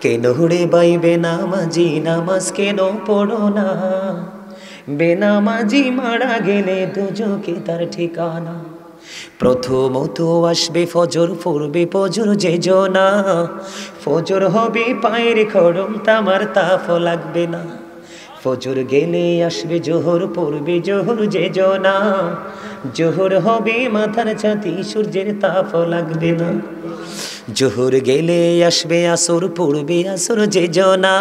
কেন রে ভাই বেনামাজি নামাজ কেন পড়ো না? বেনামাজি মারা গেলে দুজকে তার ঠিকানা। প্রথমত আসবে ফজর, পড়বে ফজর যে জনা, ফজর হবে পায়ের খড়ম, তামার তাপ লাগবে না। ফজর গেলে আসবে জোহর, পড়বে জোহর যে জনা, জোহর হবে মাথার ছাতি, সূর্যের তাপ লাগবে না। জোহর গেলে আসবে আসর, পড়বে আসর যে জনা,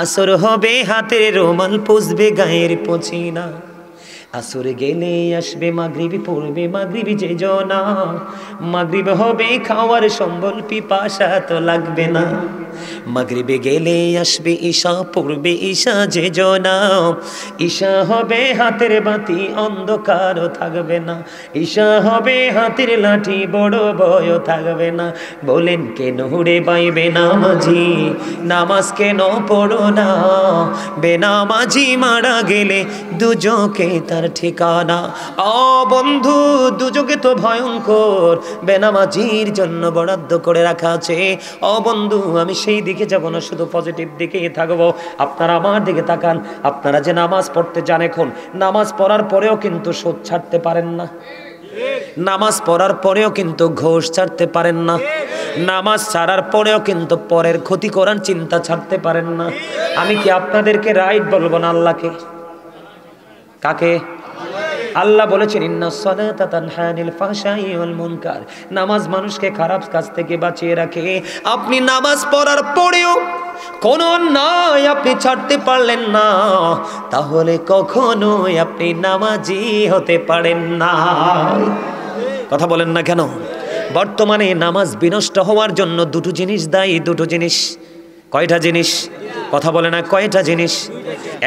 আসর হবে হাতের রুমাল, পুষবে গায়ের পছিনা। আসর গেলে আসবে মাগরিব, পড়বে মাগরিব যে জনা, মাগরিব হবে খাওয়ার সম্বল, পিপাসা তো লাগবে না। মাগরিবে গেলে আসবে ঈশা, পড়বে ঈশা যে জনা, ঈশা হবে হাতের বাতি, অন্ধকারও থাকবে না। ঈশা হবে হাতের লাঠি, বড় ভয়ও থাকবে না। বলেন কেন রে ভাই বেনামাজি নামাজ কেন পড়ো না? বেনামাজি মারা গেলে দুজকে তার ঠিকানা। ও বন্ধু, দুজকে তো ভয়ঙ্কর, বেনামাজির জন্য বরাদ্দ করে রাখা আছে। ও বন্ধু, আমি সেই দিকে যাব না, শুধু পজিটিভ দিকে থাকবো। আপনারা আমার দিকে তাকান। আপনারা যে নামাজ পড়তে যান, এখন নামাজ পড়ার পরেও কিন্তু সুদ ছাড়তে পারেন না, নামাজ পড়ার পরেও কিন্তু ঘোষ ছাড়তে পারেন না, নামাজ ছাড়ার পরেও কিন্তু পরের ক্ষতি করার চিন্তা ছাড়তে পারেন না। আমি কি আপনাদেরকে রাইট বলবো না আল্লাহকে? কাকে? আল্লাহ বলেছেন ইন্নাস সালাতা তানহা আনিল ফাহশাই ওয়াল মুনকার, নামাজ মানুষকে খারাপ কাজ থেকে বাঁচিয়ে রাখে। আপনি নামাজ পড়ার পরেও কোন অন্যায় আপনি ছাড়তে পারলেন না, তাহলে কখনোই আপনি নামাজি হতে পারেন না। কথা বলেন না কেন? বর্তমানে নামাজ বিনষ্ট হওয়ার জন্য দুটো জিনিস দায়ী, দুটো জিনিস। কয়টা জিনিস? কথা বলে না, কয়টা জিনিস?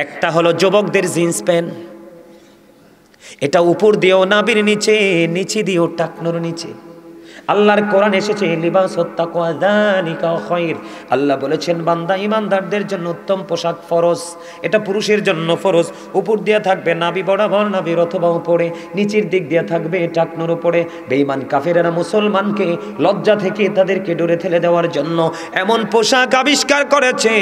একটা হলো যুবকদের জিন্স প্যান্ট, এটা উপর দিয়েও নাভির নিচে, নিচে দিয়েও টাকনোর নিচে। আল্লাহর কোরআন এসেছে লিবাসুত তাকওয়া যালিকা খায়র। আল্লাহ বলেছেন বান্দা ইমানদারদের জন্য উত্তম পোশাক ফরজ, এটা পুরুষের জন্য ফরজ। উপর দিয়ে থাকবে নাভি বরাবর, নাভির অথবা উপরে, নিচের দিক দিয়ে থাকবে টাকনোর উপরে। বেঈমান কাফেরেরা মুসলমানকে লজ্জা থেকে তাদেরকে দূরে ঠেলে দেওয়ার জন্য এমন পোশাক আবিষ্কার করেছে,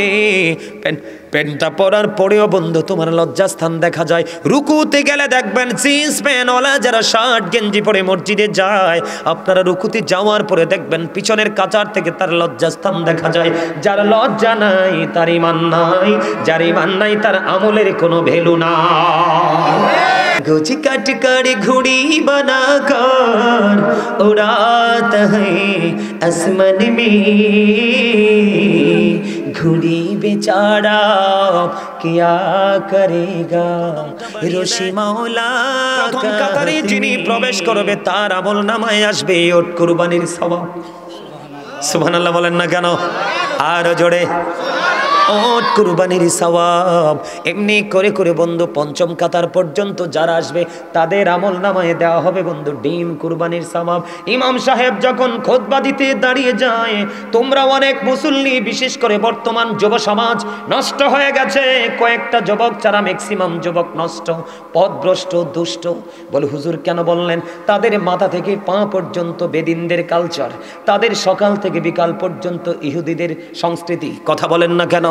প্যান্টটা পরার পরেও বন্ধু তোমার লজ্জাস্থান দেখা যায়। রুকুতে গেলে দেখবেন জিন্স প্যান্টওয়ালা যারা শার্ট গেঞ্জি পরে মসজিদে যায়, আপনারা রুকুতে যাওয়ার পরে দেখবেন পিছনের কাচার থেকে তার লজ্জাস্থান দেখা যায়। যার লজ্জা নাই তার ইমান নাই, যার ইমান নাই তার আমলের কোনো ভ্যালু নাই। गोची काट कर घुड़ी बना कर उड़ाता है आसमान में, घुड़ी बेचारा क्या करेगा রশি মাওলা। প্রথম কাতারে যিনি প্রবেশ করবে তার আমল নামায় আসবে ওট কুরবানির সওয়াব। সুবহানাল্লাহ বলেন না কেন? আর জোরে ওট কুরবানির সওয়াব। এমনি করে করে বন্ধু পঞ্চম কাতার পর্যন্ত যারা আসবে তাদের আমল নামায় দেওয়া হবে বন্ধু ডিম কুরবানির সওয়াব। ইমাম সাহেব যখন খুতবা দিতে দাঁড়িয়ে যায়, তোমরা অনেক মুসল্লি, বিশেষ করে বর্তমান যুব সমাজ নষ্ট হয়ে গেছে, কয়েকটা যুবক ছাড়া ম্যাক্সিমাম যুবক নষ্ট, পথভ্রষ্ট, দুষ্ট। বলে হুজুর কেন বললেন? তাদের মাথা থেকে পা পর্যন্ত বেদিনদের কালচার, তাদের সকাল থেকে বিকাল পর্যন্ত ইহুদিদের সংস্কৃতি। কথা বলেন না কেন?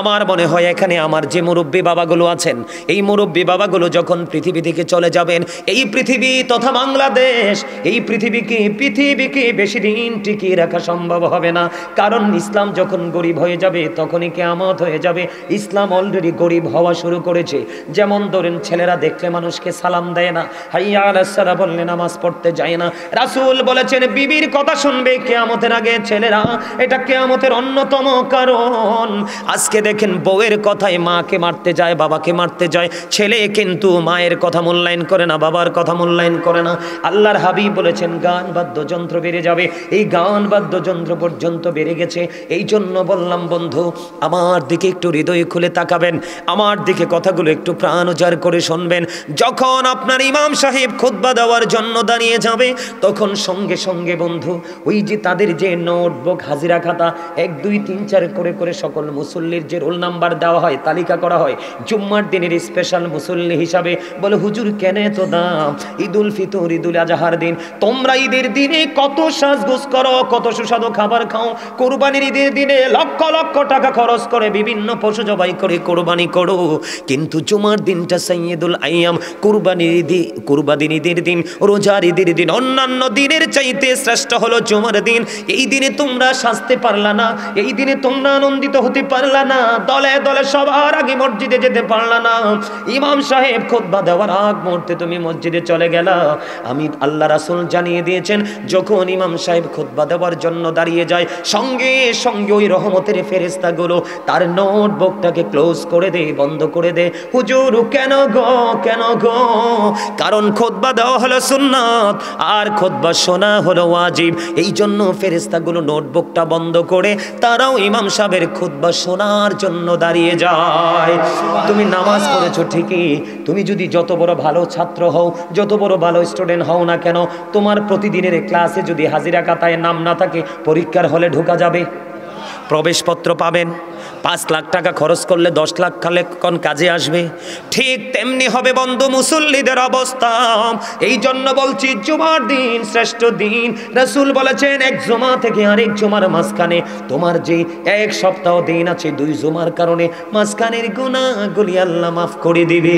আমার মনে হয় এখানে আমার যে মুরব্বী বাবাগুলো আছেন, এই মুরব্বী বাবাগুলো যখন পৃথিবী থেকে চলে যাবেন, এই পৃথিবী তথা বাংলাদেশ, এই পৃথিবীকে বেশি দিন টিকিয়ে রাখা সম্ভব হবে না। কারণ ইসলাম যখন গরিব হয়ে যাবে তখনই কিয়ামত হয়ে যাবে। ইসলাম অলরেডি গরিব হওয়া শুরু করেছে। যেমন ধরেন ছেলেরা দেখলে মানুষকে সালাম দেয় না, হাইয়া আলাস সালাহ বললে নামাজ পড়তে যায় না। রাসূল বলেছেন বিবির কথা শুনবে কিয়ামতের আগে ছেলেরা, এটা কিয়ামতের অন্যতম কারণ। আজকে দেখেন বউয়ের কথায় মাকে মারতে যায়, বাবাকে মারতে যায়, ছেলে কিন্তু মায়ের কথা মূল্যায়ন করে না, বাবার কথা মূল্যায়ন করে না। আল্লাহর হাবিব বলেছেন গান বাদ্যযন্ত্র বেড়ে যাবে, এই গান বাদ্যযন্ত্র পর্যন্ত বেড়ে গেছে। এই জন্য বললাম বন্ধু আমার দিকে একটু হৃদয় খুলে তাকাবেন, আমার দিকে কথাগুলো একটু প্রাণ উজাড় করে শুনবেন। যখন আপনার ইমাম সাহেব খুতবা দেওয়ার জন্য দাঁড়িয়ে যাবে, তখন সঙ্গে সঙ্গে বন্ধু ওই যে তাদের যে নোটবুক হাজিরা খাতা 1 2 3 4 করে করে সব সকল মুসল্লির যে রোল নাম্বার দেওয়া হয়, তালিকা করা হয় জুম্মার দিনের স্পেশাল মুসল্লি হিসাবে, বলে হুজুর কেন এত দাম? ঈদুল ফিতর, ঈদুল আজহার দিন তোমরা ঈদের দিনে কত সাজগোজ করো, কত সুস্বাদু খাবার খাও, কোরবানির ঈদের দিনে লক্ষ লক্ষ টাকা খরচ করে বিভিন্ন পশু জবাই করে কোরবানি করো, কিন্তু জুমার দিনটা সাইয়্যিদুল আইয়াম, কুরবানির ঈদের দিন, রোজার ঈদের দিন, অন্যান্য দিনের চাইতে শ্রেষ্ঠ হলো জুমার দিন। এই দিনে তোমরা সাজতে পারলা না, এই দিনে তোমরা আনন্দিত হতে পারলা না, দলে দলে সবার আগে মসজিদে যেতে পারলা না, ইমাম সাহেব খুতবা দেওয়ার আগ মুহূর্তে তুমি মসজিদে চলে গেলা। আমি আল্লাহ রাসূল জানিয়ে দিয়েছেন, যখন ইমাম সাহেব খুতবা দেওয়ার জন্য দাঁড়িয়ে যায়, সঙ্গে সঙ্গে ওই রহমতের ফেরেশতাগুলো তার নোটবুকটাকে ক্লোজ করে দে, বন্ধ করে দে। হুজুর কেন গো, কেন গো? কারণ খুতবা দেওয়া হলো সুন্নাত আর খুতবা শোনা হলো ওয়াজিব। এই জন্য ফেরেশতাগুলো নোটবুকটা বন্ধ করে তারাও ইমাম সাহেবের খুতবা শোনার জন্য দাঁড়িয়ে যায়। তুমি নামাজ পড়েছো ঠিকই, তুমি যদি যত বড় ভালো ছাত্র হও, যত বড় ভালো স্টুডেন্ট হও না কেন, তোমার প্রতিদিনের ক্লাসে যদি হাজিরা খাতায় নাম না থাকে, পরীক্ষার হলে ঢোকা যাবে? প্রবেশপত্র পাবেন? 5 লাখ টাকা খরচ করলে 10 লাখ খালে কোন কাজে আসবে? ঠিক তেমনি হবে বন্ধু মুসল্লিদের অবস্থা। এই জন্য বলছি জুমার দিন শ্রেষ্ঠ দিন। রাসূল বলেছেন, এক জুমা থেকে আরেক জুমার মাঝখানে তোমার যে এক সপ্তাহ দিন আছে, 2 জুমার কারণে মাঝখানের গুনাহগুলি আল্লাহ মাফ করে দিবে।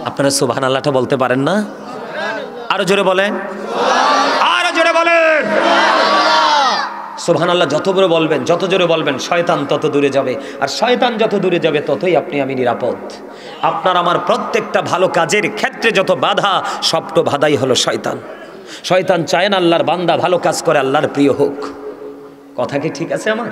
আপনারা সুবহানাল্লাহটা বলতে পারেন না? আরো জোরে বলেন, আরো জোরে বলেন। সুবহানাল্লাহ যত বড় বলবেন, যত জোরে বলবেন, শয়তান তত দূরে যাবে, আর শয়তান যত দূরে যাবে ততই আপনি আমি নিরাপদ। আপনার আমার প্রত্যেকটা ভালো কাজের ক্ষেত্রে যত বাধা, সবটা বাধাই হলো শয়তান। শয়তান চায় না আল্লাহর বান্দা ভালো কাজ করে আল্লাহর প্রিয় হোক। কথা কি ঠিক আছে আমার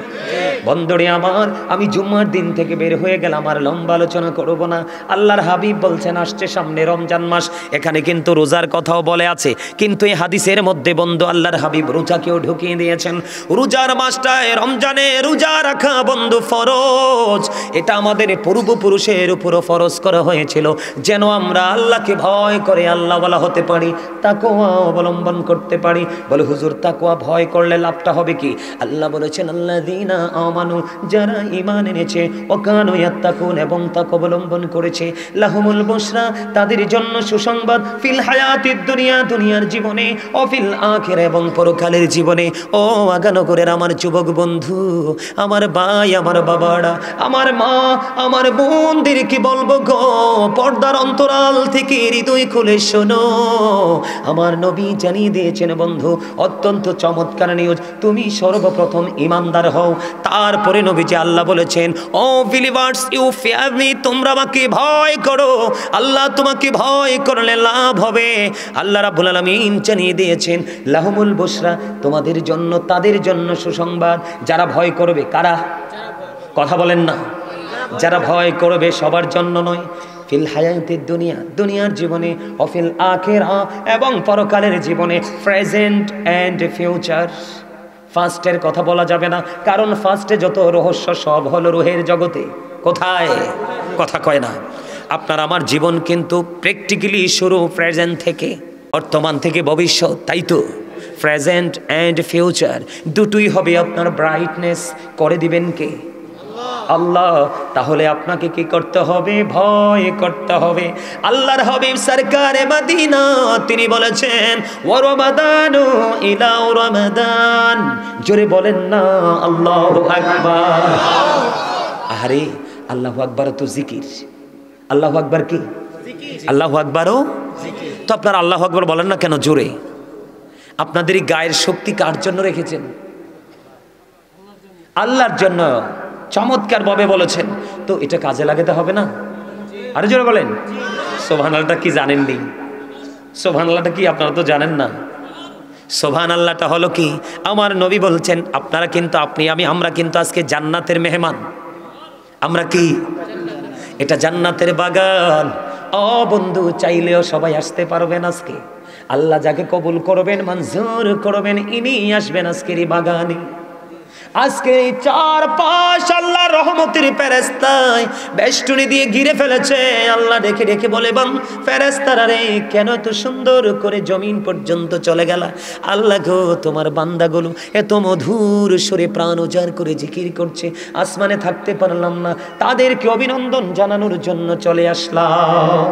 বন্ধুরে আমার? আমি জুম্মার দিন থেকে বের হয়ে গেলাম, আর লম্বা আলোচনা করব না। আল্লাহর হাবিব বলছেন, আসছে সামনে রমজান মাস, এখানে কিন্তু রোজার কথাও বলে আছে, কিন্তু এই হাদিসের মধ্যে বন্ধু আল্লাহর হাবিব রোজাকেও ঢুকিয়ে দিয়েছেন। রোজার মাসটায় রমজানে রোজা রাখা বন্ধু ফরজ। এটা আমাদের পূর্বপুরুষের উপরও ফরজ করা হয়েছিল, যেন আমরা আল্লাহকে ভয় করে আল্লাহওয়ালা হতে পারি, তাকওয়া অবলম্বন করতে পারি। বলে হুজুর তাকওয়া ভয় করলে লাভটা হবে কি? আল্লাহ বলেছেন, আল্লাযীনা আমানু, যারা ঈমান এনেছে, ওয়া কানু ইয়াত্তাকুন, এবং তাকওয়া অবলম্বন করেছে, লাহুমুল বুশরা, তাদের জন্য সুসংবাদ, ফিল হায়াতিদ দুনিয়া, দুনিয়ার জীবনে, ও ফিল আখিরা, এবং পরকালের জীবনে। ও আগানগরের আমার যুবক বন্ধু, আমার ভাই, আমার বাবারা, আমার মা, আমার বোনদের কি বলবো গো? পর্দার অন্তরাল থেকে হৃদয় খুলে শোনো, আমার নবী জানিয়ে দিয়েছেন বন্ধু অত্যন্ত চমৎকার নিউজ। তুমি সর্বপ্রথম ইমানদার হও, তারপরে নবীজি আল্লাহ বলেছেন, O believers, you fear me, তোমরা আমাকে ভয় করো। আল্লাহ তোমাকে ভয় করলে লাভ হবে। আল্লাহ রাব্বুল আলামিন জানিয়ে দিয়েছেন, লাহুমুল বুশরা, তোমাদের জন্য, তাদের জন্য সুসংবাদ। যারা ভয় করবে, কারা? কথা বলেন না। যারা ভয় করবে সবার জন্য নয়, ফিল হায়াতিদ দুনিয়া, দুনিয়ার জীবনে, অফিল আখিরা, এবং পরকালের জীবনে, প্রেজেন্ট অ্যান্ড ফিউচার। ফার্স্টের কথা বলা যাবে না, কারণ ফার্স্টে যত রহস্য সব হলো রুহের জগতে। কোথায়? কথা কয় না। আপনার আমার জীবন কিন্তু প্র্যাকটিক্যালি শুরু প্রেজেন্ট থেকে, বর্তমান থেকে ভবিষ্যৎ, তাই তো? প্রেজেন্ট অ্যান্ড ফিউচার দুটোই হবে আপনার ব্রাইটনেস করে দিবেন কে? আল্লাহ। তাহলে আপনাকে কি করতে হবে? ভয় করতে হবে। আল্লাহর হাবিব সরকারে মদিনা তিনি বলেছেন, ওয়া রমাদানু ইলা রমাদান, জোরে বলেন না আল্লাহু আকবার। আরে আল্লাহু আকবার তো জিকির। আল্লাহু আকবার কি? আল্লাহু আকবারও জিকির। তো আপনারা আল্লাহু আকবার বলেন না কেন জোরে? আপনাদের এই গায়ের শক্তি কার জন্য রেখেছেন? আল্লাহর জন্য। চমৎকার ভাবে বলেছেন, তো এটা কাজে লাগাতে হবে না? আরে জোরে বলেন সুবহানাল্লাহটা কি জানেননি? সুবহানাল্লাহটা কি আপনারা তো জানেন না? সুবহানাল্লাহটা হলো কি? আমার নবী বলছেন, আপনারা কিন্তু, আপনি আমি, আমরা কিন্তু আজকে জান্নাতের মেহমান। আমরা কি? এটা জান্নাতের বাগান। ও বন্ধু, চাইলেও সবাই আসতে পারবেন আজকে। আল্লাহ যাকে কবুল করবেন, মঞ্জুর করবেন, ইনি আসবেন আজকের এই বাগানে। আজকে 4-5 আল্লাহর রহমতের ফেরেশতায় বেষ্টনী দিয়ে ঘিরে ফেলেছে। আল্লাহ রেখে রেখে বলে, ফেরেশতারা রে, কেন এত সুন্দর করে জমিন পর্যন্ত চলে গেলা? আল্লাহ গো, তোমার বান্দাগুলো এত মধুর সুরে প্রাণ উজাড় করে জিকির করছে, আসমানে থাকতে পারলাম না, তাদেরকে অভিনন্দন জানানোর জন্য চলে আসলাম।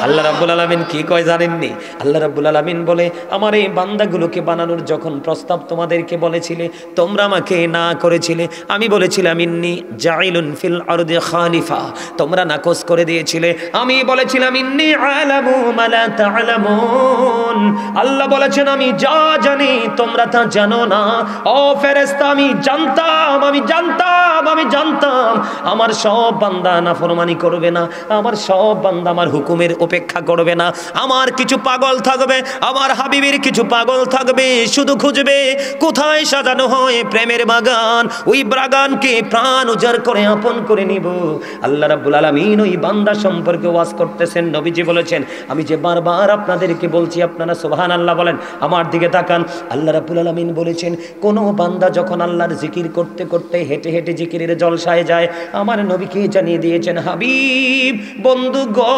আল্লাহ রাব্বুল আলামিন কি কয় জানেননি? আল্লাহ রাব্বুল আলামিন বলে, আমার এই বান্দাগুলোকে বানানোর যখন প্রস্তাব তোমাদেরকে বলেছিলে, তোমরা আমাকে না করেছিলে। আমি বলেছিলাম ইন্নী জাইলুন ফিল আরদি খালিফা, তোমরা নাকচ করে দিয়েছিলে। আমি বলেছিলাম ইন্নী আলামু মা লা তা'লামুন, আল্লাহ বলেছেন আমি যা জানি তোমরা তা জানো না। ও ফেরেশতা, আমি জানতাম আমার সব বান্দা নাফরমানি করবে না, আমার সব বান্দা আমার হুকুমের উপেক্ষা করবে না। আমার কিছু পাগল থাকবে, আমার হাবিবের কিছু পাগল থাকবে, শুধু খুঁজবে কোথায় সাজানো হয় প্রেমের বাগান, ওই বাগানকে প্রাণ উজাড় করে আপন করে নিব। আল্লাহ রাব্বুল আলামিন ওই বান্দা সম্পর্কে ওয়াজ করতেছেন। নবীজি বলেছেন, আমি যে বারবার আপনাদেরকে বলছি, আপনারা সুবহানাল্লাহ বলেন, আমার দিকে তাকান। আল্লাহ রাব্বুল আলামিন বলেছেন, কোন বান্দা যখন আল্লাহর জিকির করতে করতে হেঁটে হেঁটে জিকিরের জলসায় যায়, আমার নবীকে জানিয়ে দিয়েছেন, হাবিব বন্ধু গো,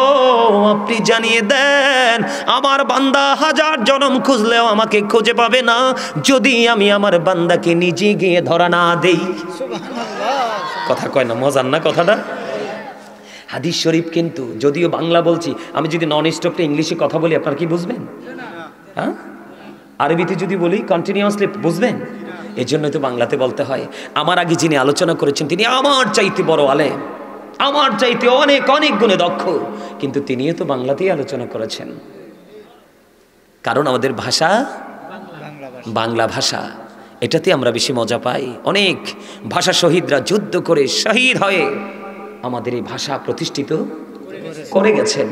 আপনি জানিয়ে দেন আমার বান্দা হাজার জনম খুঁজলেও আমাকে খুঁজে পাবে না, যদি আমি আমার বান্দাকে নিজে গিয়ে ধরা না দেই। কথা কয় না, মজার না কথাটা? হাদিস শরীফ কিন্তু, যদিও বাংলা বলছি, আমি যদি নন স্টপটা ইংলিশে কথা বলি আপনারা কি বুঝবেন? হ্যাঁ, আরবিতে যদি বলি কন্টিনিউয়াসলি বুঝবেন? এই জন্যই তো বাংলাতে বলতে হয়। আমার আগে যিনি আলোচনা করেছেন তিনি আমার চাইতে বড় আলেম, আমার চাইতে অনেক অনেক গুণে দক্ষ, কিন্তু তিনিও তো বাংলাতেই আলোচনা করেছেন। কারণ আমাদের ভাষা বাংলা ভাষা, এটাতে আমরা বেশি মজা পাই। অনেক ভাষা শহীদরা যুদ্ধ করে শহীদ হয়ে আমাদের এই ভাষা প্রতিষ্ঠিত করে গেছেন।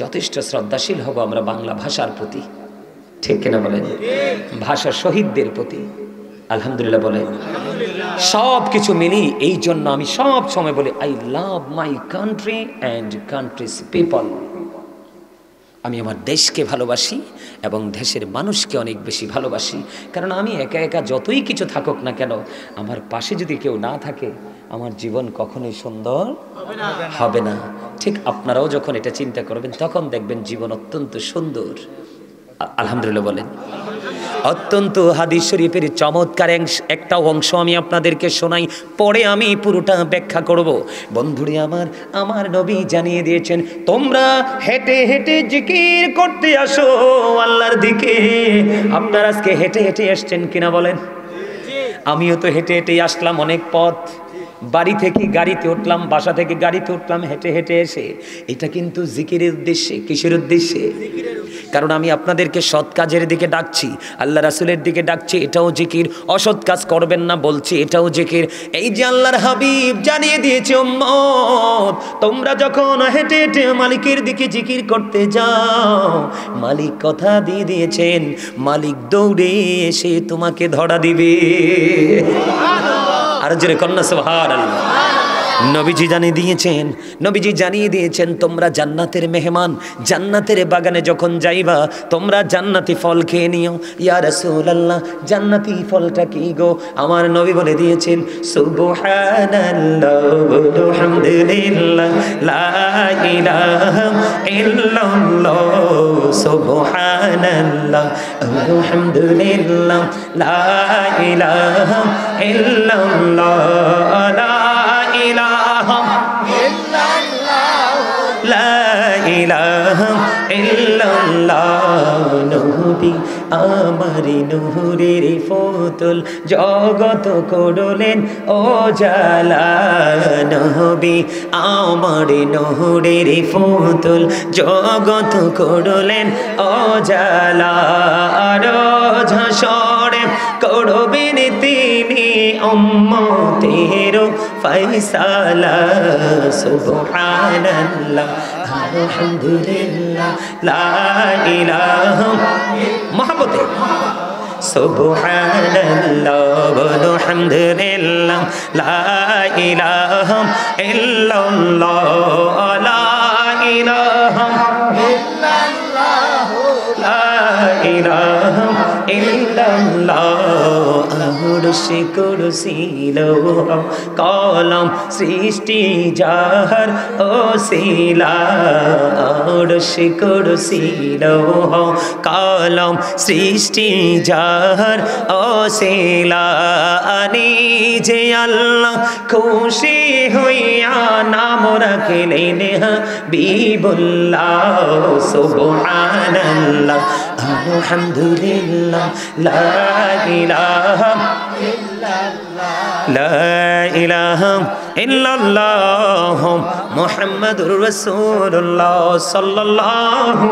যথেষ্ট শ্রদ্ধাশীল হব আমরা বাংলা ভাষার প্রতি, ঠিক কিনা বলেন? ভাষা শহীদদের প্রতি আলহামদুলিল্লাহ বলেন। সব কিছু মিলি এই জন্য আমি সব সময় বলি, I love my country and countries people. আমি আমার দেশকে ভালোবাসি এবং দেশের মানুষকে অনেক বেশি ভালোবাসি। কারণ আমি একা একা যতই কিছু থাকুক না কেন, আমার পাশে যদি কেউ না থাকে, আমার জীবন কখনোই সুন্দর হবে না। ঠিক আপনারাও যখন এটা চিন্তা করবেন, তখন দেখবেন জীবন অত্যন্ত সুন্দর। আলহামদুলিল্লাহ বলেন। অত্যন্ত হাদিস শরীফের চমৎকার একটা অংশ আমি আপনাদেরকে শোনাই, পরে আমি পুরোটা ব্যাখ্যা করব। বন্ধুরে আমার নবী জানিয়ে দিয়েছেন, তোমরা হেঁটে হেঁটে জিকির করতে আসো আল্লাহর দিকে। আপনারা আজকে হেঁটে হেঁটে আসছেন কিনা বলেন? আমিও তো হেঁটে হেঁটেই আসলাম অনেক পথ। বাড়ি থেকে গাড়িতে উঠলাম, বাসা থেকে গাড়িতে উঠলাম, হেঁটে হেঁটে এসে। এটা কিন্তু জিকিরের উদ্দেশ্যে। কিসের উদ্দেশ্যে? কারণ আমি আপনাদেরকে সৎ কাজের দিকে ডাকছি, আল্লাহ রাসূলের দিকে ডাকছি, এটাও জিকির। অসৎ কাজ করবেন না বলছি, এটাও জিকির। এই যে আল্লাহর হাবিব জানিয়ে দিয়েছে, উম্মত তোমরা যখন হেঁটে হেঁটে মালিকের দিকে জিকির করতে যাও, মালিক কথা দিয়ে দিয়েছেন, মালিক দৌড়ে এসে তোমাকে ধরা দিবে। আর জোরে কন্যা সুবহানাল্লাহ। নবীজি জানিয়ে দিয়েছেন তোমরা জান্নাতের মেহমান, জান্নাতের বাগানে যখন যাইবা তোমরা জান্নাতি ফল খেয়ে নিও। ইয়া রাসূলুল্লাহ, জান্নাতি ফলটা কি গো? আমার নবী বলে দিয়েছেন, সুবহানাল্লাহ ওয়া হামদুলিল্লাহ লা ইলাহা ইল্লাল্লাহ, সুবহানাল্লাহ ওয়া হামদুলিল্লাহ লা ইলাহা ইল্লাল্লাহ, লা ইলাহা ইল্লাল্লাহ। নবী আমার নূরের ফুতুল, জগত করলেন ও জালা। নবী আমার নূরের ফুতুল, জগত করলেন ও জালা। রোজ হাসরে করবেন তিনি উম্মতের ফয়সালা। সুবহানাল্লাহ আলহামদুলিল্লাহ লা ইলাহা মহব্বতে, সুবহানাল্লাহ আলহামদুলিল্লাহ লা ইলাহা ইল্লাল্লাহ, লা ইলাহা ইল্লাল্লাহ, লা ইলাহা ইল্লাল্লাহ আরশ কুরসি লৌহ কলম সৃষ্টি যাহার ওসিলা আরশ কুরসি লৌহ কলম সৃষ্টি যাহার ওসিলা আনি যে আল্লাহ খুশি হইয়া নাম রাখলেন হাবিবুল্লাহ সুবহানাল্লাহ আলহামদুলিল্লাহ লা ইলাহা ইল্লাল্লাহ মুহাম্মাদুর রাসূলুল্লাহ সাল্লাল্লাহু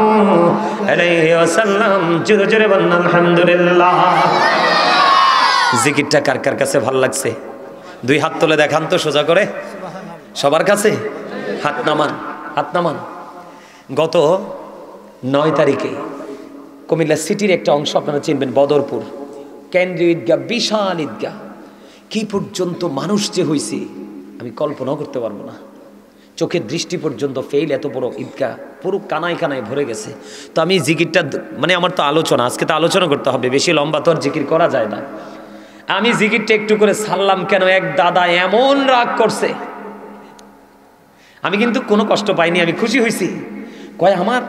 আলাইহি ওয়াসাল্লাম। জোরে জোরে বলুন আলহামদুলিল্লাহ। জিকিরটা কার কার কাছে ভালো লাগছে? দুই হাত তুলে দেখান তো সোজা করে সবার কাছে। হাত নামান, হাত নামান। গত 9 তারিখে কুমিল্লা সিটির একটা অংশ আপনারা চিনবেন, বদরপুর কেন্দ্রীয় ঈদগাহ, বিশাল ঈদগাহ। কি পর্যন্ত মানুষ যে হয়েছে আমি কল্পনাও করতে পারবো না। চোখের দৃষ্টি পর্যন্ত ফেল, এত বড় ঈদগাহ পুরো কানায় কানায় ভরে গেছে। তো আমি জিকিরটা মানে আমার তো আলোচনা, আজকে তো আলোচনা করতে হবে, বেশি লম্বা তো আর জিকির করা যায় না। আমি জিকিরটা একটু করে ছাড়লাম কেন, এক দাদা এমন রাগ করছে। আমি কিন্তু কোনো কষ্ট পাইনি, আমি খুশি হয়েছি। কয় আমার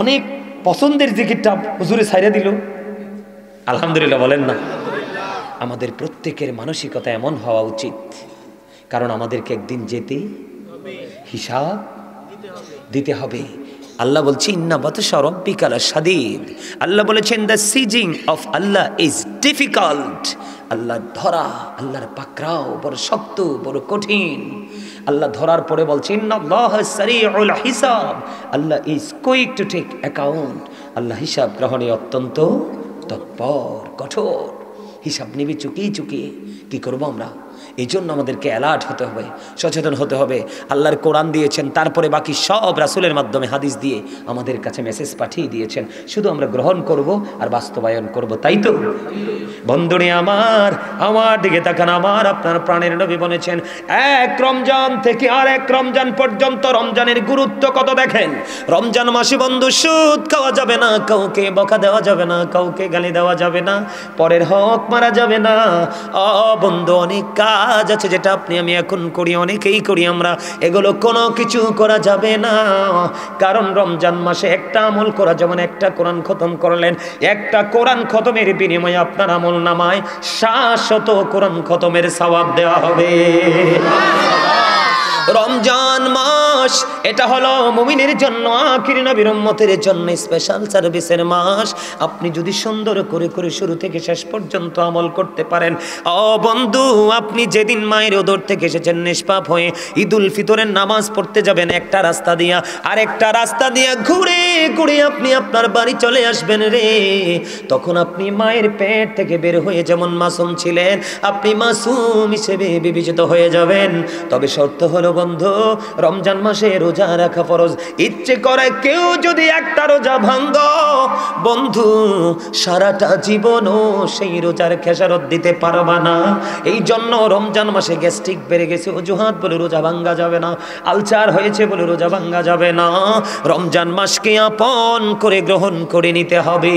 অনেক পছন্দের জিকিরটা হুজুরে ছাইরা দিল। আলহামদুলিল্লাহ বলেন না। আমাদের প্রত্যেকের মানসিকতা এমন হওয়া উচিত, কারণ আমাদেরকে একদিন যেতে হিসাব দিতে হবে। আল্লাহ বলছে ইন্না বাতশা রাব্বিকা লাশাদীদ। আল্লাহ বলেছেন the seizing of Allah is difficult. Allah ধরা, আল্লাহর পাকড়াও বড় শক্ত, বড় কঠিন। আল্লাহ ধরার পরে বলছে ইন্নাল্লাহা সারিউল হিসাব। Allah is quick to take account. Allah হিসাব গ্রহণে অত্যন্ত তৎপর, কঠোর। হিসাব নিবি চুকিয়ে চুকিয়ে। কি করবো আমরা? এই জন্য আমাদেরকে অ্যালার্ট হতে হবে, সচেতন হতে হবে। আল্লাহর কোরআন দিয়েছেন, তারপরে বাকি সব রাসূলের মাধ্যমে হাদিস দিয়ে আমাদের কাছে মেসেজ পাঠিয়ে দিয়েছেন। শুধু আমরা গ্রহণ করব আর বাস্তবায়ন করব, তাই তো? বন্ধুরে আমার, আমার দিকে তাকান। আমার আপনার প্রাণের নবী বলেছেন এক রমজান থেকে আর এক রমজান পর্যন্ত রমজানের গুরুত্ব কত দেখেন। রমজান মাসে বন্ধু সুদ খাওয়া যাবে না, কাউকে বকা দেওয়া যাবে না, কাউকে গালি দেওয়া যাবে না, পরের হক মারা যাবে না। বন্ধু অনেক কাজ আছে যেটা আপনি আমি এখন করি, অনেকেই করি আমরা, এগুলো কোনো কিছু করা যাবে না। কারণ রমজান মাসে একটা আমল করা, যেমন একটা কোরআন খতম করলেন, একটা কোরআন খতমের বিনিময়ে আপনার আমল নামায় 700 কোরআন খতমের সওয়াব দেওয়া হবে। রমজান মাস এটা হলো মুমিনের জন্য, আখির নবীর উম্মতের জন্য স্পেশাল সার্ভিসের মাস। আপনি যদি সুন্দর করে করে শুরু থেকে শেষ পর্যন্ত আমল করতে পারেন, বন্ধু আপনি যেদিন মায়ের উদর থেকে এসেছেন নিষ্পাপ হয়ে ঈদুল ফিতরের নামাজ পড়তে যাবেন, একটা রাস্তা দিয়া আর একটা রাস্তা দিয়া ঘুরে ঘুরে আপনি আপনার বাড়ি চলে আসবেন রে। তখন আপনি মায়ের পেট থেকে বের হয়ে যেমন মাসুম ছিলেন, আপনি মাসুম হিসেবে বিবেচিত হয়ে যাবেন। তবে শর্ত হলো বন্ধু, রমজান মাসে রোজা রাখা ফরজ। ইচ্ছে করে কেউ যদি একটা রোজা ভাঙ্গ বন্ধু, সারাটা জীবনও সেই রোজার খেসারত দিতে পারবা না। এই জন্য রমজান মাসে গ্যাস্ট্রিক বেড়ে গেছে অজুহাত বলে রোজা ভাঙ্গা যাবে না, আলসার হয়েছে বলে রোজা ভাঙ্গা যাবে না। রমজান মাসকে আপন করে গ্রহণ করে নিতে হবে।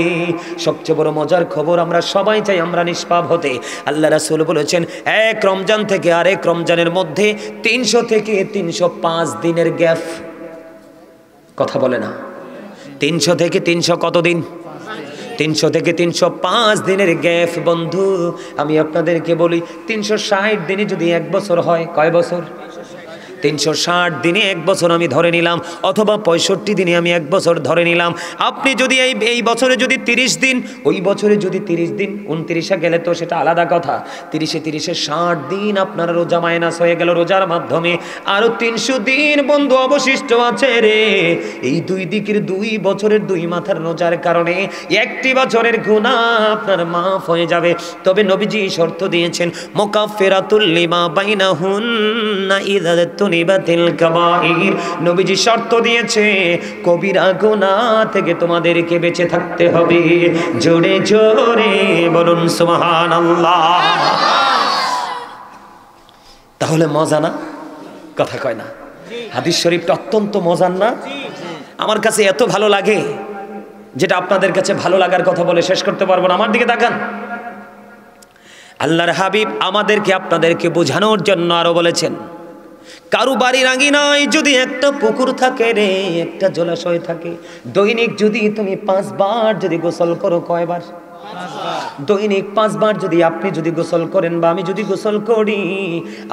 সবচেয়ে বড় মজার খবর, আমরা সবাই চাই আমরা নিষ্পাপ হতে। আল্লাহ রাসূল বলেছেন এক রমজান থেকে আরেক রমজানের মধ্যে 300 থেকে 305 দিনের গ্যাপ। কথা বলে না? 300 থেকে 300 কত দিন? 300 থেকে 305 দিনের গ্যাপ। বন্ধু আমি আপনাদেরকে বলি, 360 দিনে যদি 1 বছর হয়, কয় বছর? 360 দিনে 1 বছর আমি ধরে নিলাম, অথবা 65 দিনে আমি 1 বছর ধরে নিলাম। আপনি যদি এই বছরে যদি 30 দিন, ওই বছরে যদি 30 দিন, 29-এ গেলে তো সেটা আলাদা কথা। 30-এ 60 দিন আপনার রোজা মাইনাস হয়ে গেল। রোজার মাধ্যমে আরো 300 দিন বন্ধু অবশিষ্ট আছে রে। এই দুই দিকের 2 বছরের 2 মাথার রোজার কারণে 1টি বছরের গুনাহ আপনার মাফ হয়ে যাবে। তবে নবীজি শর্ত দিয়েছেন, মুকাফফিরাতুল লিমা বাইনাহুন্না ইযা তুনিবাতিল কাবাইর। নবীজি শর্ত দিয়েছে কবিরা গুনাহ থেকে তোমাদেরকে বেঁচে থাকতে হবে। জোরে জোরে বলুন সুবহানাল্লাহ। তাহলে মজা না? কথা কয় না? হাদিস শরীফটা অত্যন্ত মজার না? আমার কাছে এত ভালো লাগে। যেটা আপনাদের কাছে ভালো লাগার কথা বলে শেষ করতে পারবো না। আমার দিকে তাকান। আল্লাহর হাবিব আমাদেরকে আপনাদেরকে বোঝানোর জন্য আরো বলেছেন, কারু বাড়ির আঙিনায় যদি একটা পুকুর থাকে রে, একটা জলাশয় থাকে, দৈনিক যদি তুমি 5 বার যদি গোসল করো, কয়বার? দৈনিক 5 বার যদি আপনি যদি গোসল করেন বা আমি যদি গোসল করি,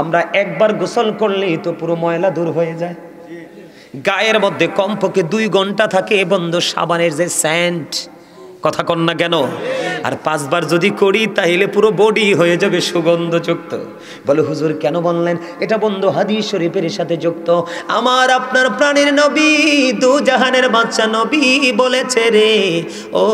আমরা একবার গোসল করলেই তো পুরো ময়লা দূর হয়ে যায়। গায়ের মধ্যে কমপক্ষে 2 ঘন্টা থাকে বন্ধু সাবানের যে সেন্ট, কথা কন না কেন? আর 5 বার যদি করি তাহলে পুরো বডি হয়ে যাবে সুগন্ধযুক্ত। বলে হুজুর কেন বললেন? এটা বন্ধু হাদিস শরীফের সাথে যুক্ত। আমার আপনার প্রাণের নবী, দু জাহানের বাদশা নবী বলেছে রে, ও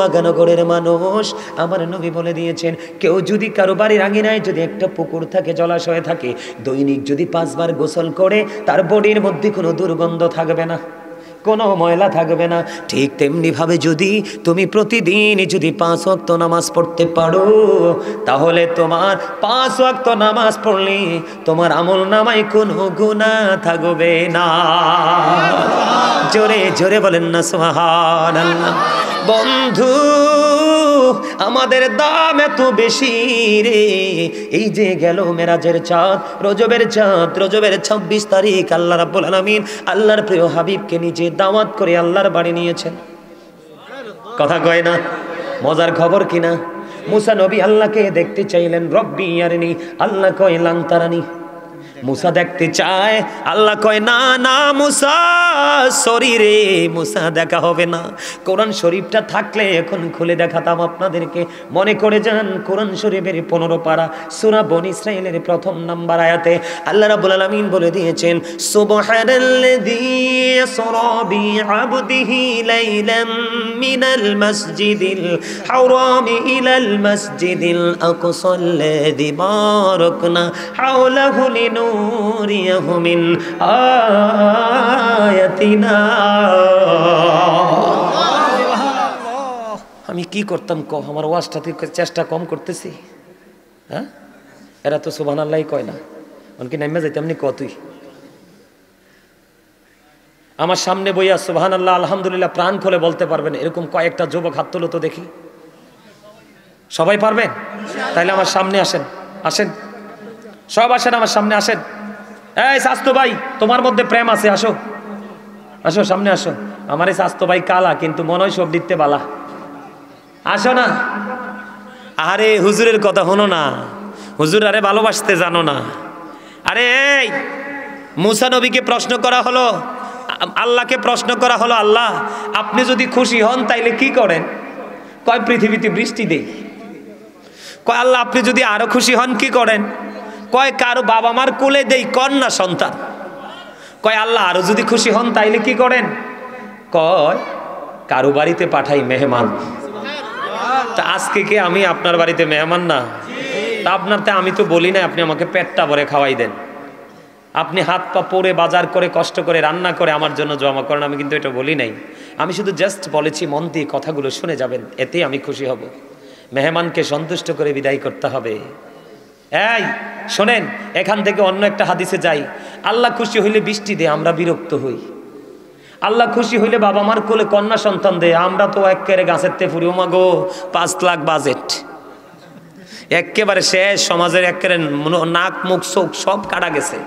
আগানগরের মানুষ, আমার নবী বলে দিয়েছেন, কেউ যদি কারো বাড়ির আঙিনায় যদি একটা পুকুর থাকে, জলাশয় থাকে, দৈনিক যদি 5 বার গোসল করে, তার বডির মধ্যে কোনো দুর্গন্ধ থাকবে না, কোনো ময়লা থাকবে না। ঠিক তেমনি ভাবে যদি তুমি প্রতিদিন যদি 5 ওয়াক্ত নামাজ পড়তে পারো, তাহলে তোমার 5 ওয়াক্ত নামাজ পড়লে তোমার আমল নামায় কোনো গুনাহ থাকবে না। জোরে জোরে বলেন না সুবহানাল্লাহ। বন্ধু আমাদের দাম এত বেশি রে, এই যে গেল মেরাজের চাঁদ, রজবের চাঁদ, রজবের 26 তারিখ আল্লাহ রাব্বুল আলামিন আল্লাহর প্রিয় হাবিবকে নিজে দাওয়াত করে আল্লাহর বাড়ি নিয়েছেন। কথা কয় না? মজার খবর কিনা? মুসা নবী আল্লাহকে দেখতে চাইলেন, রব্বি ইয়ারনি, আল্লাহ কয় লান তারানি। মুসা দেখতে চায়, আল্লাহ কয় না না মুসা, সরি রে মুসা, দেখা হবে না। কোরআন শরীফটা থাকলে এখন খুলে দেখাতাম আপনাদেরকে। মনে করে যান, কোরআন শরীফের 15 পারা সূরা বনী ইসরাঈলের 1 নম্বর আয়াতে আল্লাহ রাব্বুল আলামিন বলে দিয়েছেন, সুবহানাল্লাযী ইসরা বিআবদিহি লাইলাম মিনাল মাসজিদিল হারাম ইলাল মাসজিদিল আকসাল্লাযী বারাকনা হাওলাহু লিনুরিয়াহু মিন আয়াতিনা। আমি কি করতাম কহ? আমার ওয়াজটাতে চেষ্টা কম করতেছি? হ্যাঁ, এরা তো সুবহানাল্লাহ কয় না, অনকি নাইমা যাইতাম নি কতই। আমার সামনে বইয়া সুবহানাল্লাহ আলহামদুলিল্লাহ প্রাণ খুলে বলতে পারবেন এরকম কয়েকটা যুবক হাত তোলো তো দেখি। সবাই পারবেন? তাইলে আমার সামনে আসেন, আসেন সব, আসেন আমার সামনে আসেন। এই স্বাস্থ্য ভাই, তোমার মধ্যে প্রেম আছে, আসো আসো সামনে আসো। আমার এই স্বাস্থ্য ভাই কালা, কিন্তু মনে হয় সব দিতে বালা, আসো না। আরে হুজুরের কথা হনো না, হুজুর আরে ভালোবাসতে জানো না। আরে এই মুসা নবীকে প্রশ্ন করা হলো, আল্লাহকে প্রশ্ন করা হলো, আল্লাহ আপনি যদি খুশি হন তাইলে কি করেন? কয় পৃথিবীতে বৃষ্টি দেই। কয় আল্লাহ আপনি যদি আরো খুশি হন কি করেন? কয় কারো বাবা মার কোলে দেই কন্যা সন্তান। কয় আল্লাহ আরো যদি খুশি হন তাইলে কি করেন? কয় কারো বাড়িতে পাঠাই মেহমান। তা আজকে কি আমি আপনার বাড়িতে মেহমান না? তা আপনারতে আমি তো বলি না আপনি আমাকে পেটটা ভরে খাওয়াই দেন, আপনি হাত পা পরে বাজার করে কষ্ট করে রান্না করে আমার জন্য জমা করেন, আমি কিন্তু এটা বলি নাই। আমি শুধু জাস্ট বলেছি মন দিয়ে কথাগুলো শুনে যাবেন, এতে আমি খুশি হব। মেহমানকে সন্তুষ্ট করে বিদায় করতে হবে। এই শোনেন, এখান থেকে অন্য একটা হাদিসে যাই। আল্লাহ খুশি হইলে বৃষ্টি দেয়, আমরা বিরক্ত হই। আল্লাহ খুশি হইলে বাবা মার কোলে কন্যা সন্তান দেয়, আমরা তো একেবারে গাছের তে ফুরি, ওমা গো 5 লাখ বাজেট, একেবারে শেষ, সমাজের একেবারে নাক মুখ চোখ সব কাটা গেছে।